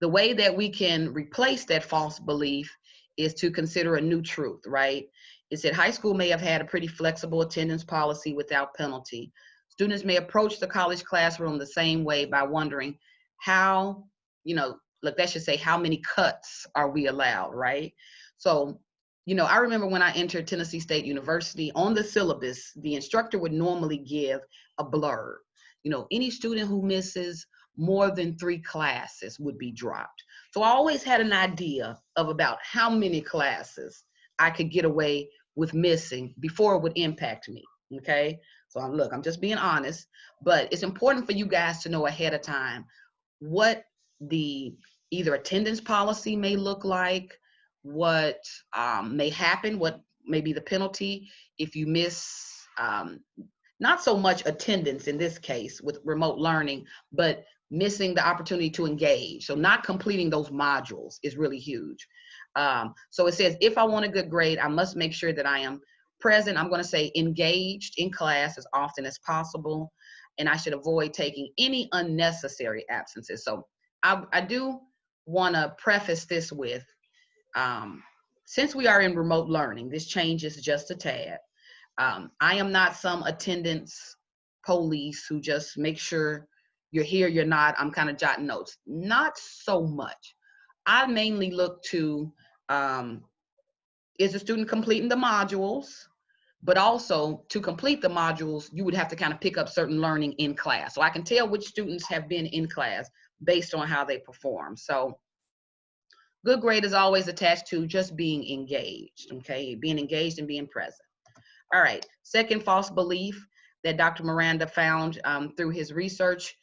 A: the way that we can replace that false belief is to consider a new truth, right? It said high school may have had a pretty flexible attendance policy without penalty. Students may approach the college classroom the same way by wondering how, that should say how many cuts are we allowed, right? So, I remember when I entered Tennessee State University, on the syllabus, the instructor would normally give a blurb. Any student who misses more than 3 classes would be dropped. So I always had an idea of about how many classes I could get away with missing before it would impact me, okay? So I'm just being honest, but it's important for you guys to know ahead of time what the either attendance policy may look like, what may happen, what may be the penalty if you miss, not so much attendance in this case with remote learning, but missing the opportunity to engage. So not completing those modules is really huge. So it says, if I want a good grade, I must make sure that I am present. I'm going to say engaged in class as often as possible, and I should avoid taking any unnecessary absences. So I do want to preface this with, since we are in remote learning, this changes just a tad. I am not some attendance police who just make sure you're here, you're not, I'm kind of jotting notes. Not so much. I mainly look to, is the student completing the modules? But also to complete the modules, you would have to kind of pick up certain learning in class. So I can tell which students have been in class based on how they perform. So good grade is always attached to just being engaged, okay? Being engaged and being present. All right, second false belief that Dr. Miranda found through his research.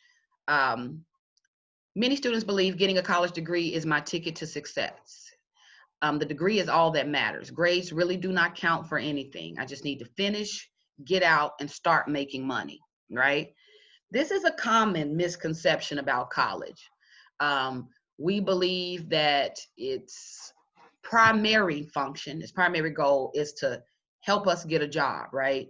A: Many students believe getting a college degree is my ticket to success. The degree is all that matters. Grades really do not count for anything. I just need to finish, get out, and start making money, right? This is a common misconception about college. We believe that its primary function, its primary goal is to help us get a job, right?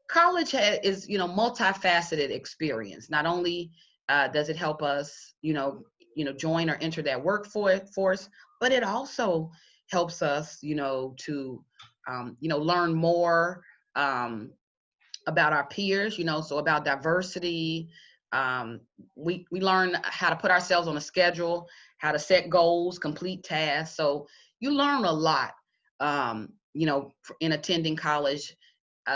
A: College is, multifaceted experience. Not only does it help us, join or enter that workforce, but it also helps us, to, learn more about our peers, so about diversity. We learn how to put ourselves on a schedule, how to set goals, complete tasks. So you learn a lot you know, in attending college.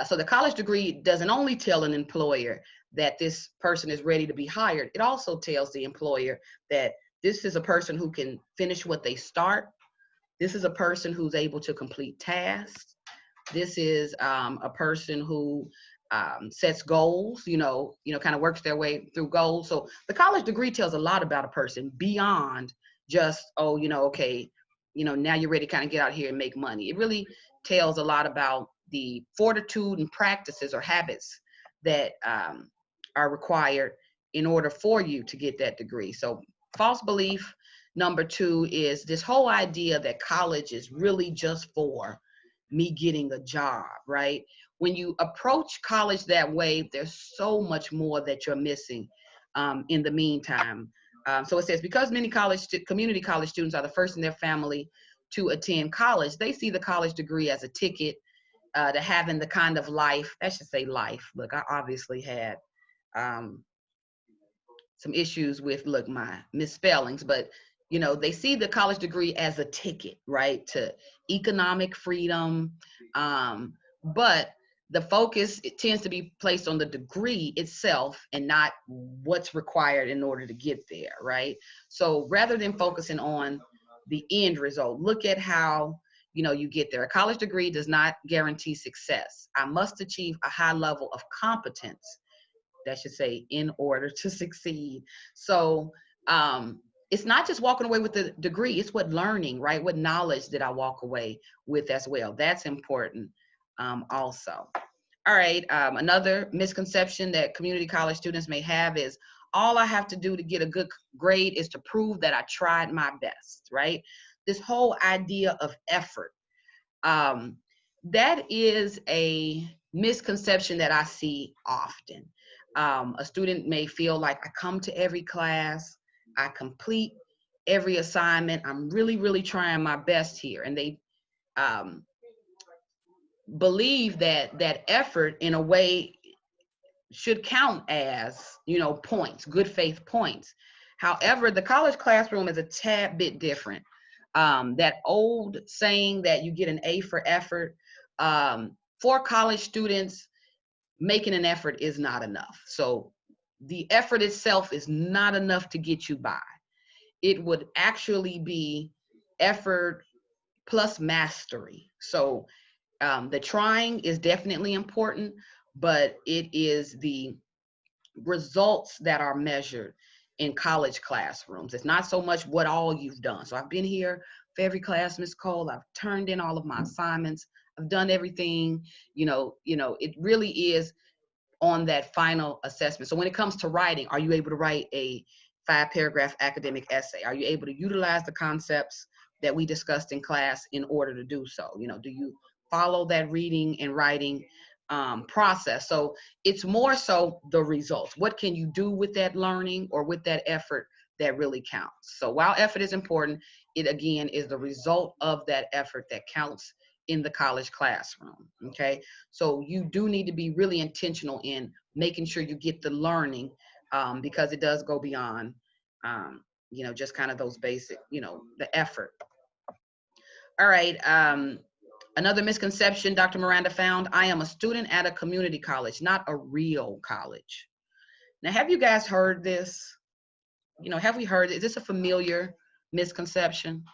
A: So the college degree doesn't only tell an employer that this person is ready to be hired, it also tells the employer that this is a person who can finish what they start. This is a person who's able to complete tasks. This is a person who sets goals, kind of works their way through goals. So the college degree tells a lot about a person beyond just, oh, okay, now you're ready to kind of get out here and make money. It really tells a lot about the fortitude and practices or habits that are required in order for you to get that degree. So false belief number 2 is this whole idea that college is really just for me getting a job, right? When you approach college that way, there's so much more that you're missing in the meantime. So it says, because many community college students are the first in their family to attend college, they see the college degree as a ticket to having the kind of life, I should say life. Look, I obviously had some issues with, my misspellings, but they see the college degree as a ticket, right, to economic freedom. But the focus, it tends to be placed on the degree itself and not what's required in order to get there, right? So rather than focusing on the end result, look at how you get there. A college degree does not guarantee success. I must achieve a high level of competence, that should say, in order to succeed. So it's not just walking away with the degree, it's what learning, right? What knowledge did I walk away with as well? That's important also. All right, another misconception that community college students may have is all I have to do to get a good grade is to prove that I tried my best, right? This whole idea of effort. That is a misconception that I see often. A student may feel like I come to every class, I complete every assignment, I'm really, really trying my best here. And they believe that that effort in a way should count as, points, good faith points. However, the college classroom is a tad bit different. That old saying that you get an A for effort, for college students, making an effort is not enough. So the effort itself is not enough to get you by. It would actually be effort plus mastery. So the trying is definitely important, but it is the results that are measured in college classrooms. It's not so much what all you've done. So I've been here for every class, Ms. Cole. I've turned in all of my assignments. I've done everything. It really is on that final assessment. So when it comes to writing, are you able to write a 5-paragraph academic essay? Are you able to utilize the concepts that we discussed in class in order to do so? Do you follow that reading and writing process? So it's more so the results. What can you do with that learning or with that effort that really counts? So while effort is important, it again is the result of that effort that counts in the college classroom. Okay, so you do need to be really intentional in making sure you get the learning, because it does go beyond just kind of those basic, the effort. All right, another misconception Dr. Miranda found: I am a student at a community college, not a real college. Now, have you guys heard this? Have we heard, is this a familiar misconception?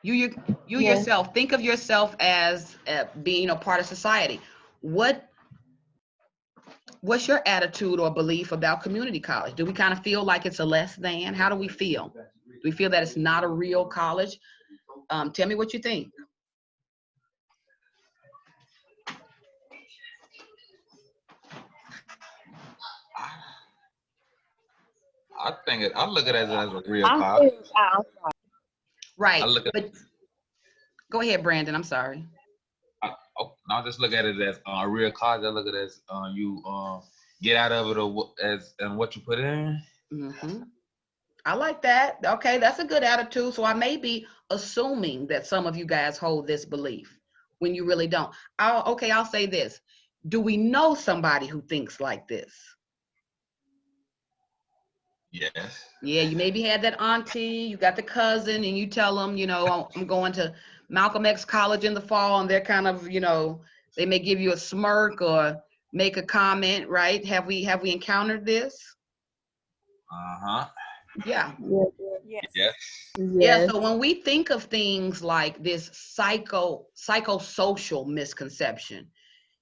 A: You
B: Yes.
A: yourself, think of yourself as being a part of society. What's your attitude or belief about community college? Do we kind of feel like it's a less than? How do we feel? Do we feel that it's not a real college? Tell me what you think.
C: I look at it as a real
D: I'm
C: college.
D: still, I'm sorry.
A: Right,
C: I look at
A: but go ahead, Brandon. I'm sorry.
C: I just look at it as a real college. I look at it as you get out of it as and what you put in.
A: Mm-hmm. I like that. Okay, that's a good attitude. So I may be assuming that some of you guys hold this belief when you really don't. I'll say this. Do we know somebody who thinks like this?
C: Yes.
A: Yeah, you maybe had that auntie, you got the cousin, and you tell them, you know, I'm going to Malcolm X College in the fall, and they're kind of, you know, they may give you a smirk or make a comment, right? Have we encountered this?
C: Uh-huh.
A: Yeah.
F: Yes.
C: Yes.
A: Yeah,
D: Yes.
A: so when we think of things like this psychosocial misconception,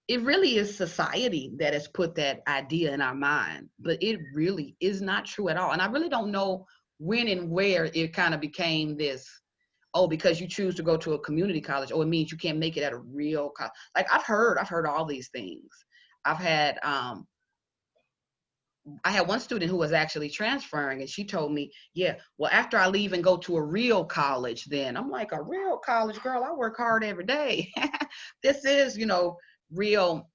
A: it really is society that has put that idea in our mind, but it really is not true at all. And I really don't know when and where it kind of became this, oh, because you choose to go to a community college, oh, it means you can't make it at a real college. Like I've heard all these things. I've had I had one student who was actually transferring, and she told me, yeah, well, after I leave and go to a real college, then I'm like, a real college, girl, I work hard every day. This is, you know, real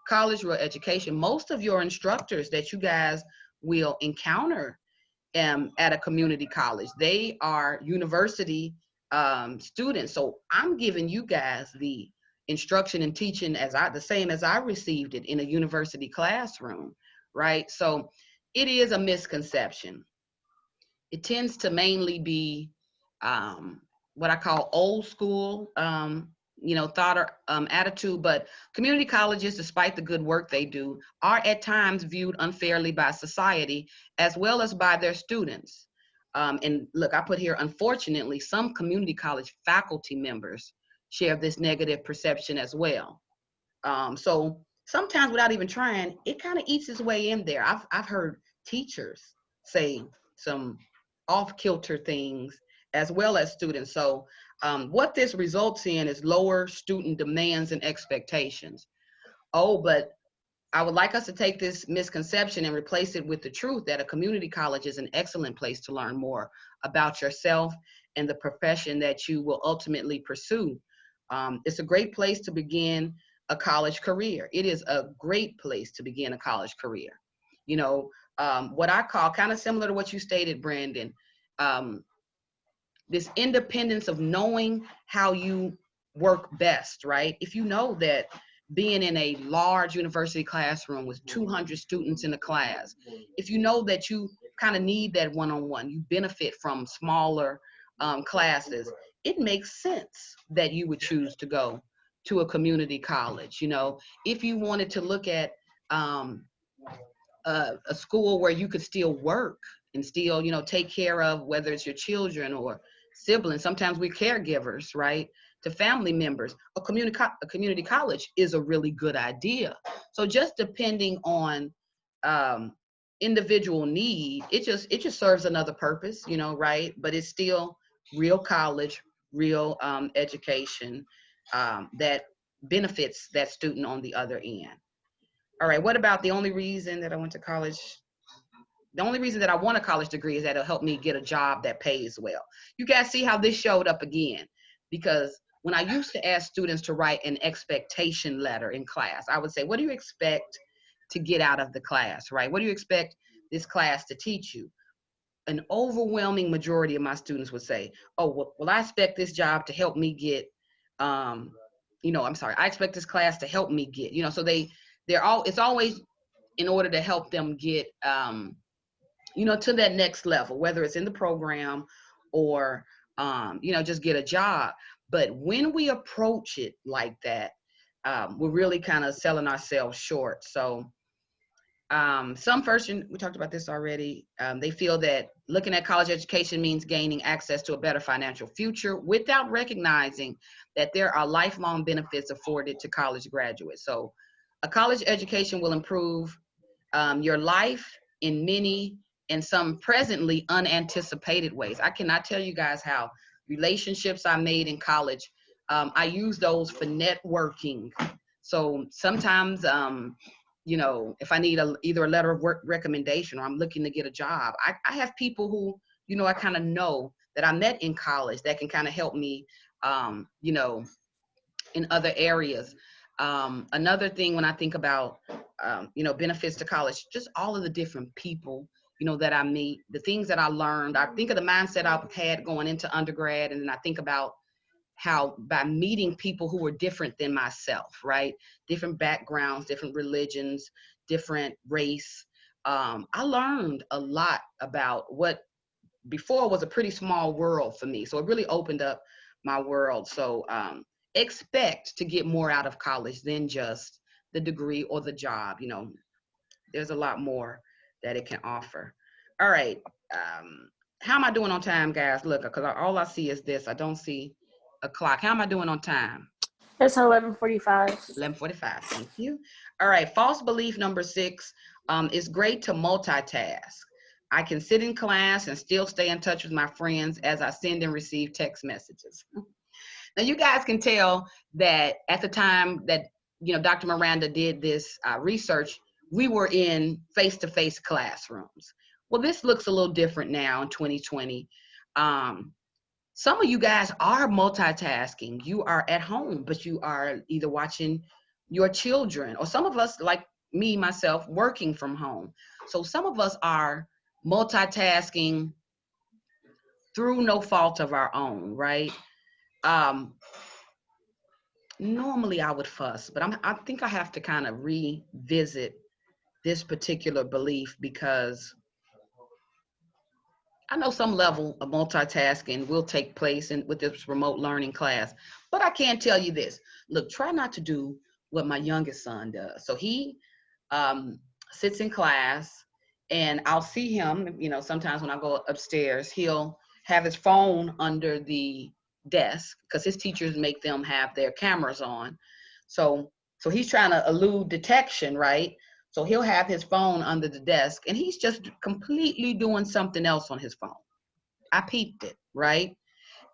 A: college, real education. Most of your instructors that you guys will encounter at a community college, they are university students. So I'm giving you guys the instruction and teaching the same as I received it in a university classroom, right? So it is a misconception. It tends to mainly be what I call old school, you know, thought or attitude. But community colleges, despite the good work they do, are at times viewed unfairly by society as well as by their students. And look, I put here, unfortunately, some community college faculty members share this negative perception as well. So sometimes without even trying, it kind of eats its way in there. I've heard teachers say some off-kilter things as well as students. So what this results in is lower student demands and expectations. Oh, but I would like us to take this misconception and replace it with the truth that a community college is an excellent place to learn more about yourself and the profession that you will ultimately pursue. It's a great place to begin a college career. It is a great place to begin a college career. You know, what I call kind of similar to what you stated, Brandon, um, this independence of knowing how you work best, right? If you know that being in a large university classroom with 200 students in a class, if you know that you kind of need that one-on-one, you benefit from smaller classes, it makes sense that you would choose to go to a community college. You know, if you wanted to look at um, a school where you could still work and still, you know, take care of whether it's your children or siblings. Sometimes we're caregivers, right, to family members. A community college is a really good idea. So just depending on um, individual need, it just serves another purpose, you know, right? But it's still real college, real education that benefits that student on the other end. All right, what about the only reason that I went to college? The only reason that I want a college degree is that it'll help me get a job that pays well. You guys see how this showed up again? Because when I used to ask students to write an expectation letter in class, I would say, what do you expect to get out of the class, right? What do you expect this class to teach you? An overwhelming majority of my students would say, oh, well, I expect this job to help me get, I expect this class to help me get, so it's always in order to help them get, to that next level, whether it's in the program or, just get a job. But when we approach it like that, we're really kind of selling ourselves short. So some first, we talked about this already, they feel that looking at college education means gaining access to a better financial future without recognizing that there are lifelong benefits afforded to college graduates. So a college education will improve your life in many and some presently unanticipated ways. I cannot tell you guys how relationships I made in college, I use those for networking. So sometimes, if I need either a letter of work recommendation or I'm looking to get a job, I have people who, I kind of know that I met in college that can kind of help me, in other areas. Another thing when I think about, benefits to college, just all of the different people, that I meet, the things that I learned. I think of the mindset I've had going into undergrad, and then I think about how by meeting people who were different than myself, right? Different backgrounds, different religions, different race, I learned a lot about what before was a pretty small world for me. So it really opened up my world. So expect to get more out of college than just the degree or the job. You know, there's a lot more that it can offer. All right. How am I doing on time, guys? Look, because all I see is this. I don't see a clock. How am I doing on time?
D: It's 11:45.
A: 11:45. Thank you. All right. False belief number 6. It's great to multitask. I can sit in class and still stay in touch with my friends as I send and receive text messages. Now, you guys can tell that at the time that, Dr. Miranda did this research, we were in face-to-face classrooms. Well, this looks a little different now in 2020. Some of you guys are multitasking. You are at home, but you are either watching your children, or some of us, like me, myself, working from home. So some of us are multitasking through no fault of our own, right? Normally I would fuss, but I think I have to kind of revisit this particular belief, because I know some level of multitasking will take place with this remote learning class, but I can tell you this. Look, try not to do what my youngest son does. So he sits in class, and I'll see him, sometimes when I go upstairs, he'll have his phone under the desk, because his teachers make them have their cameras on. So he's trying to elude detection, right? So he'll have his phone under the desk, and he's just completely doing something else on his phone. I peeped it, right?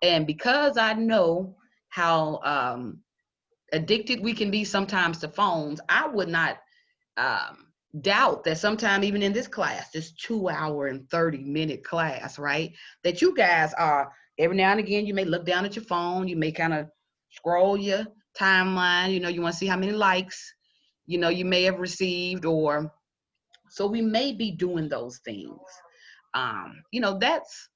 A: And because I know how addicted we can be sometimes to phones, I would not doubt that sometime even in this class, this 2-hour and 30-minute class, right, that you guys are, every now and again, you may look down at your phone, you may kind of scroll your timeline, you want to see how many likes, you may have received, or so we may be doing those things. That's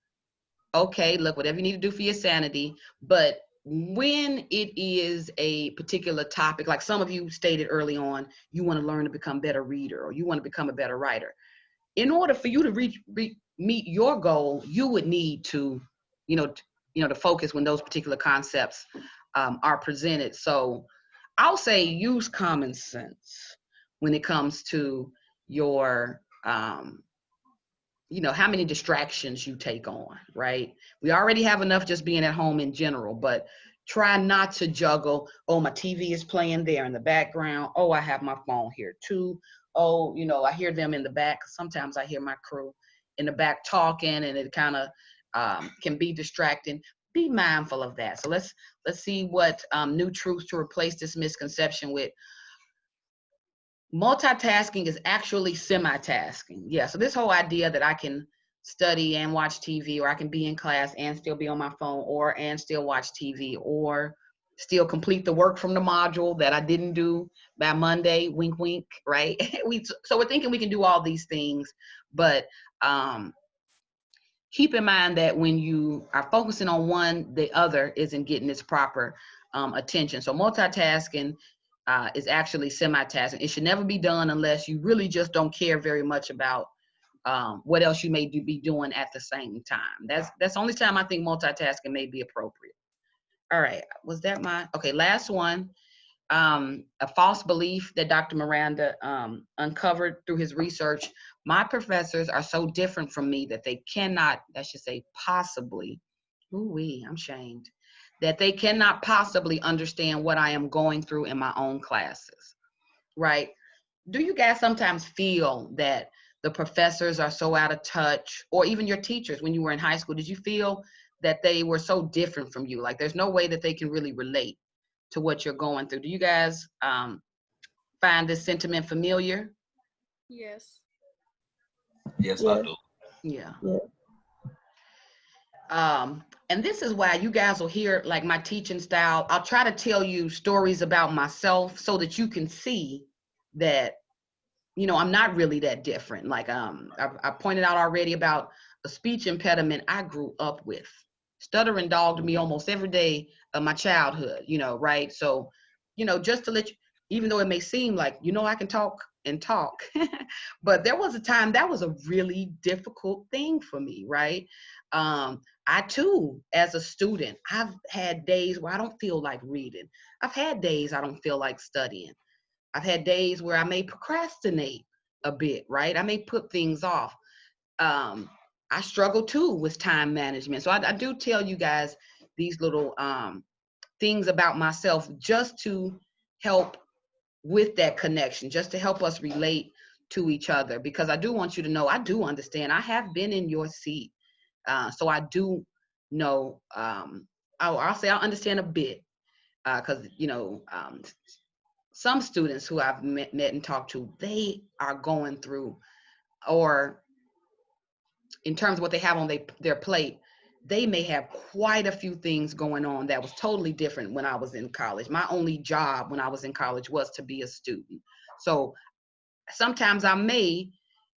A: okay. Look, whatever you need to do for your sanity, but when it is a particular topic, like some of you stated early on, you want to learn to become a better reader, or you want to become a better writer. In order for you to meet your goal, you would need to, to focus when those particular concepts are presented. So I'll say use common sense when it comes to your, how many distractions you take on, right? We already have enough just being at home in general, but try not to juggle, oh, my TV is playing there in the background. Oh, I have my phone here too. Oh, I hear them in the back. Sometimes I hear my crew in the back talking, and it kind of can be distracting. Be mindful of that. So let's see what new truths to replace this misconception with. Multitasking is actually semi-tasking. Yeah, so this whole idea that I can study and watch TV, or I can be in class and still be on my phone, and still watch TV, or still complete the work from the module that I didn't do by Monday, wink, wink, right? So we're thinking we can do all these things, but keep in mind that when you are focusing on one, the other isn't getting its proper attention. So multitasking is actually semi-tasking. It should never be done unless you really just don't care very much about what else you may be doing at the same time. That's the only time I think multitasking may be appropriate. All right, was that okay, last one. A false belief that Dr. Miranda uncovered through his research. My professors are so different from me that they cannot, I should say possibly, I'm ashamed, that they cannot possibly understand what I am going through in my own classes, right? Do you guys sometimes feel that the professors are so out of touch, or even your teachers when you were in high school? Did you feel that they were so different from you? Like there's no way that they can really relate to what you're going through. Do you guys find this sentiment familiar?
F: Yes.
C: Yes, I do.
A: Yeah.
B: Yeah.
A: And this is why you guys will hear like my teaching style. I'll try to tell you stories about myself so that you can see that, I'm not really that different. Like I pointed out already about a speech impediment I grew up with. Stuttering dogged me almost every day of my childhood, right? So, just to let you, even though it may seem like, I can talk and talk, but there was a time that was a really difficult thing for me, right? I too, as a student, I've had days where I don't feel like reading. I've had days I don't feel like studying. I've had days where I may procrastinate a bit, right? I may put things off. I struggle too with time management. So I do tell you guys these little things about myself just to help with that connection, just to help us relate to each other, because I do want you to know I do understand. I have been in your seat. So I do know, I'll say I understand a bit, because, some students who I've met and talked to, they are going through, or in terms of what they have on their plate, they may have quite a few things going on that was totally different when I was in college. My only job when I was in college was to be a student. So sometimes I may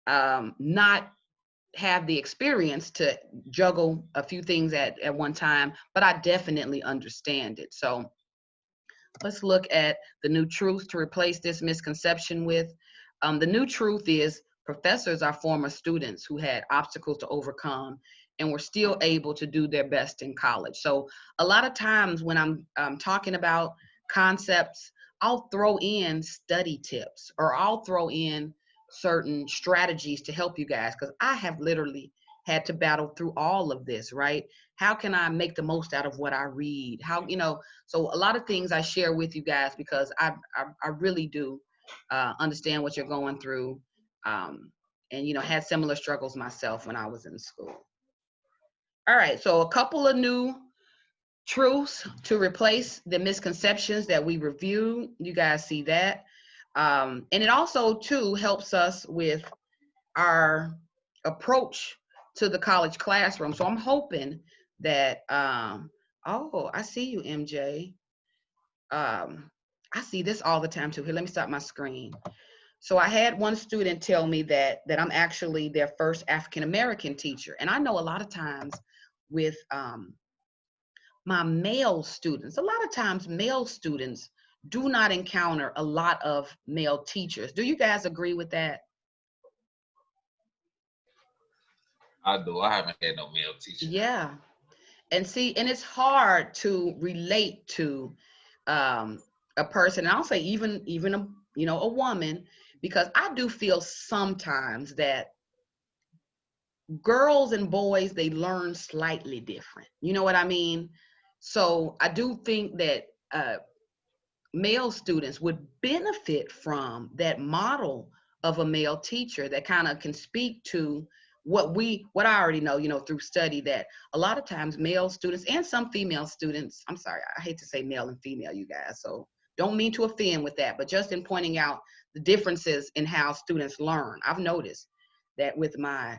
A: not have the experience to juggle a few things at one time, but I definitely understand it. So let's look at the new truth to replace this misconception with. The new truth is professors are former students who had obstacles to overcome and were still able to do their best in college. So a lot of times when I'm talking about concepts, I'll throw in study tips, or I'll throw in certain strategies to help you guys, because I have literally had to battle through all of this, right? How can I make the most out of what I read? So a lot of things I share with you guys because I really do understand what you're going through, and had similar struggles myself when I was in school. All right, so a couple of new truths to replace the misconceptions that we reviewed. You guys see that, and it also too helps us with our approach to the college classroom. So I'm hoping that oh, I see you, MJ. I see this all the time too. Here, let me stop my screen. So I had one student tell me that I'm actually their first African American teacher, and I know a lot of times with my male students, a lot of times male students do not encounter a lot of male teachers. Do you guys agree with that?
C: I do. I haven't had no male teacher.
A: Yeah. And see, and it's hard to relate to a person, and I'll say even a woman, because I do feel sometimes that girls and boys, they learn slightly different. You know what I mean? So I do think that male students would benefit from that model of a male teacher that kind of can speak to what I already know, through study, that a lot of times male students and some female students, I'm sorry, I hate to say male and female, you guys, so don't mean to offend with that, but just in pointing out the differences in how students learn, I've noticed that with my,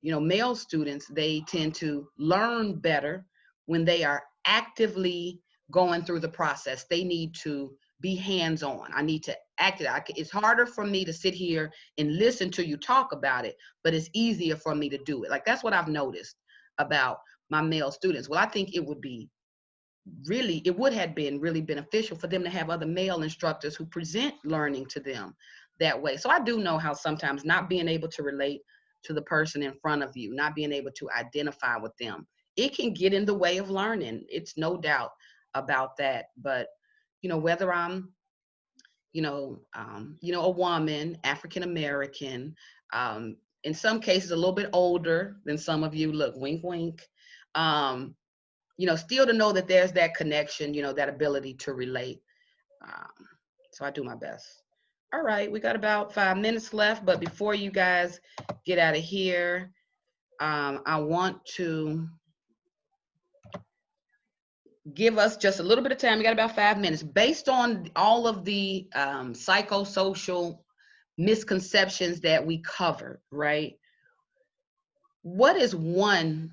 A: male students, they tend to learn better when they are actively going through the process. They need to be hands-on. I need to act it out. It's harder for me to sit here and listen to you talk about it, but it's easier for me to do it. Like, that's what I've noticed about my male students. Well, I think it would have been really beneficial for them to have other male instructors who present learning to them that way. So I do know how sometimes not being able to relate to the person in front of you, not being able to identify with them, it can get in the way of learning. It's no doubt about that. But whether I'm a woman, African American, in some cases a little bit older than some of you, look, wink wink, still to know that there's that connection, that ability to relate. So I do my best. All right, we got about 5 minutes left, but before you guys get out of here, I want to give us just a little bit of time. We got about 5 minutes. Based on all of the psychosocial misconceptions that we covered, right? What is one,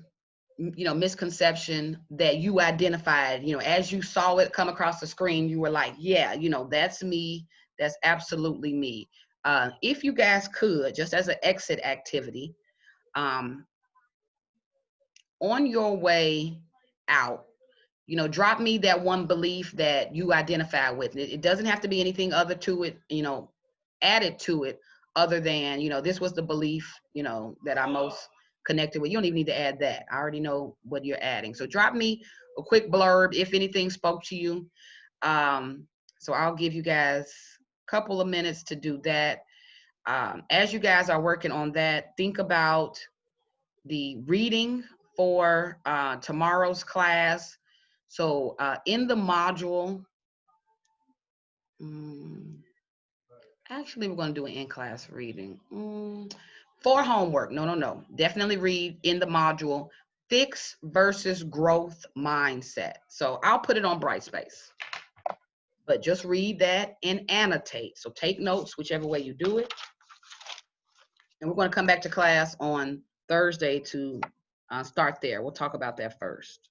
A: misconception that you identified, as you saw it come across the screen, you were like, yeah, that's me. That's absolutely me. If you guys could, just as an exit activity, on your way out, you know, drop me that one belief that you identify with. It doesn't have to be anything other to it, you know, added to it other than, you know, this was the belief, you know, that I most connected with. You don't even need to add that. I already know what you're adding. So drop me a quick blurb if anything spoke to you. So I'll give you guys a couple of minutes to do that. As you guys are working on that, think about the reading for tomorrow's class. So in the module, actually we're going to do an in-class reading. For homework, no. Definitely read in the module, Fix versus Growth Mindset. So I'll put it on Brightspace. But just read that and annotate. So take notes, whichever way you do it. And we're going to come back to class on Thursday to start there. We'll talk about that first.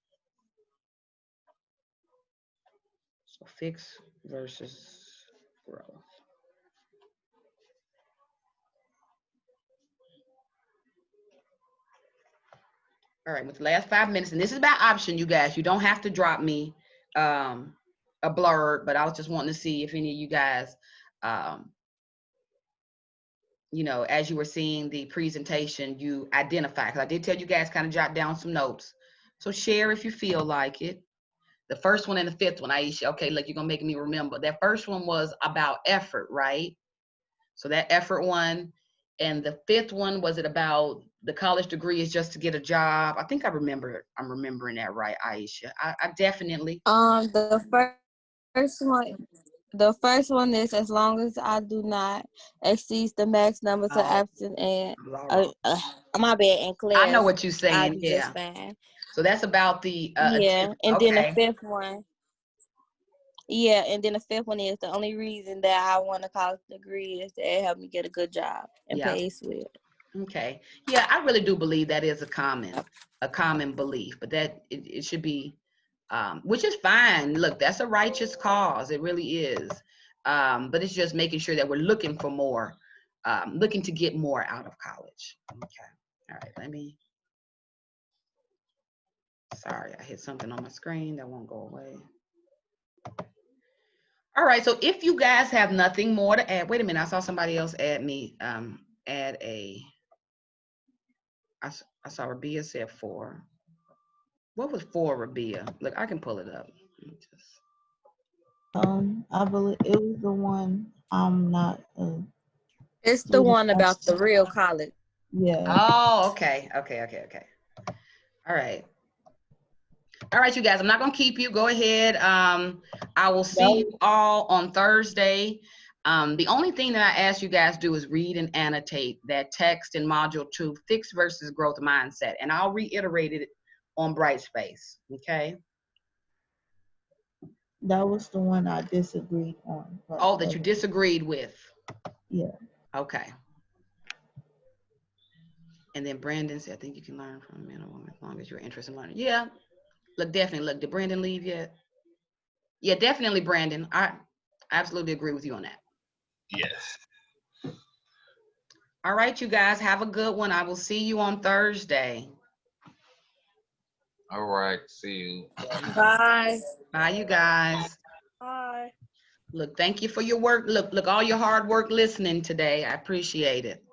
A: So fix versus growth. All right, with the last 5 minutes, and this is by option, you guys. You don't have to drop me a blurb, but I was just wanting to see if any of you guys, you know, as you were seeing the presentation, you identify, because I did tell you guys kind of jot down some notes. So share if you feel like it. The first one and the fifth one, Aisha, okay, look, you're gonna make me remember. That first one was about effort, right? So that effort one. And the fifth one, was it about the college degree is just to get a job? I think I'm remembering that right, Aisha. I definitely.
D: The first one is, as long as I do not exceed the max numbers of absent and my bad in class.
A: I know what you're saying.
D: I'll be
A: Yeah.
D: just fine.
A: So that's about the
D: yeah, and
A: okay.
D: then the fifth one. Yeah, and then the fifth one is, the only reason that I want a college degree is that it helped me get a good job and pays well.
A: Okay. Yeah, I really do believe that is a common belief, but that it should be, which is fine. Look, that's a righteous cause. It really is. But it's just making sure that we're looking for more, looking to get more out of college. Okay. All right. Sorry, I hit something on my screen that won't go away. All right, so if you guys have nothing more to add, wait a minute, I saw somebody else add me, I saw Rabia said 4. What was 4, Rabia? Look, I can pull it up.
B: I believe it was the one, I'm not
D: It's the one about the real college.
B: Yeah.
A: Oh, okay. All right, you guys, I'm not gonna keep you. Go ahead. I will see you all on Thursday. The only thing that I ask you guys to do is read and annotate that text in module 2, Fix versus Growth Mindset. And I'll reiterate it on Brightspace, okay?
B: That was the one I disagreed on.
A: Oh, that you disagreed with?
B: Yeah.
A: Okay. And then Brandon said, I think you can learn from a man or woman as long as you're interested in learning. Yeah. Look, definitely. Look, did Brandon leave yet? Yeah, definitely, Brandon. I absolutely agree with you on that.
C: Yes.
A: All right, you guys, have a good one. I will see you on Thursday.
C: All right, see you.
D: Bye.
A: Bye, you guys.
D: Bye.
A: Look, thank you for your work. Look, all your hard work listening today. I appreciate it.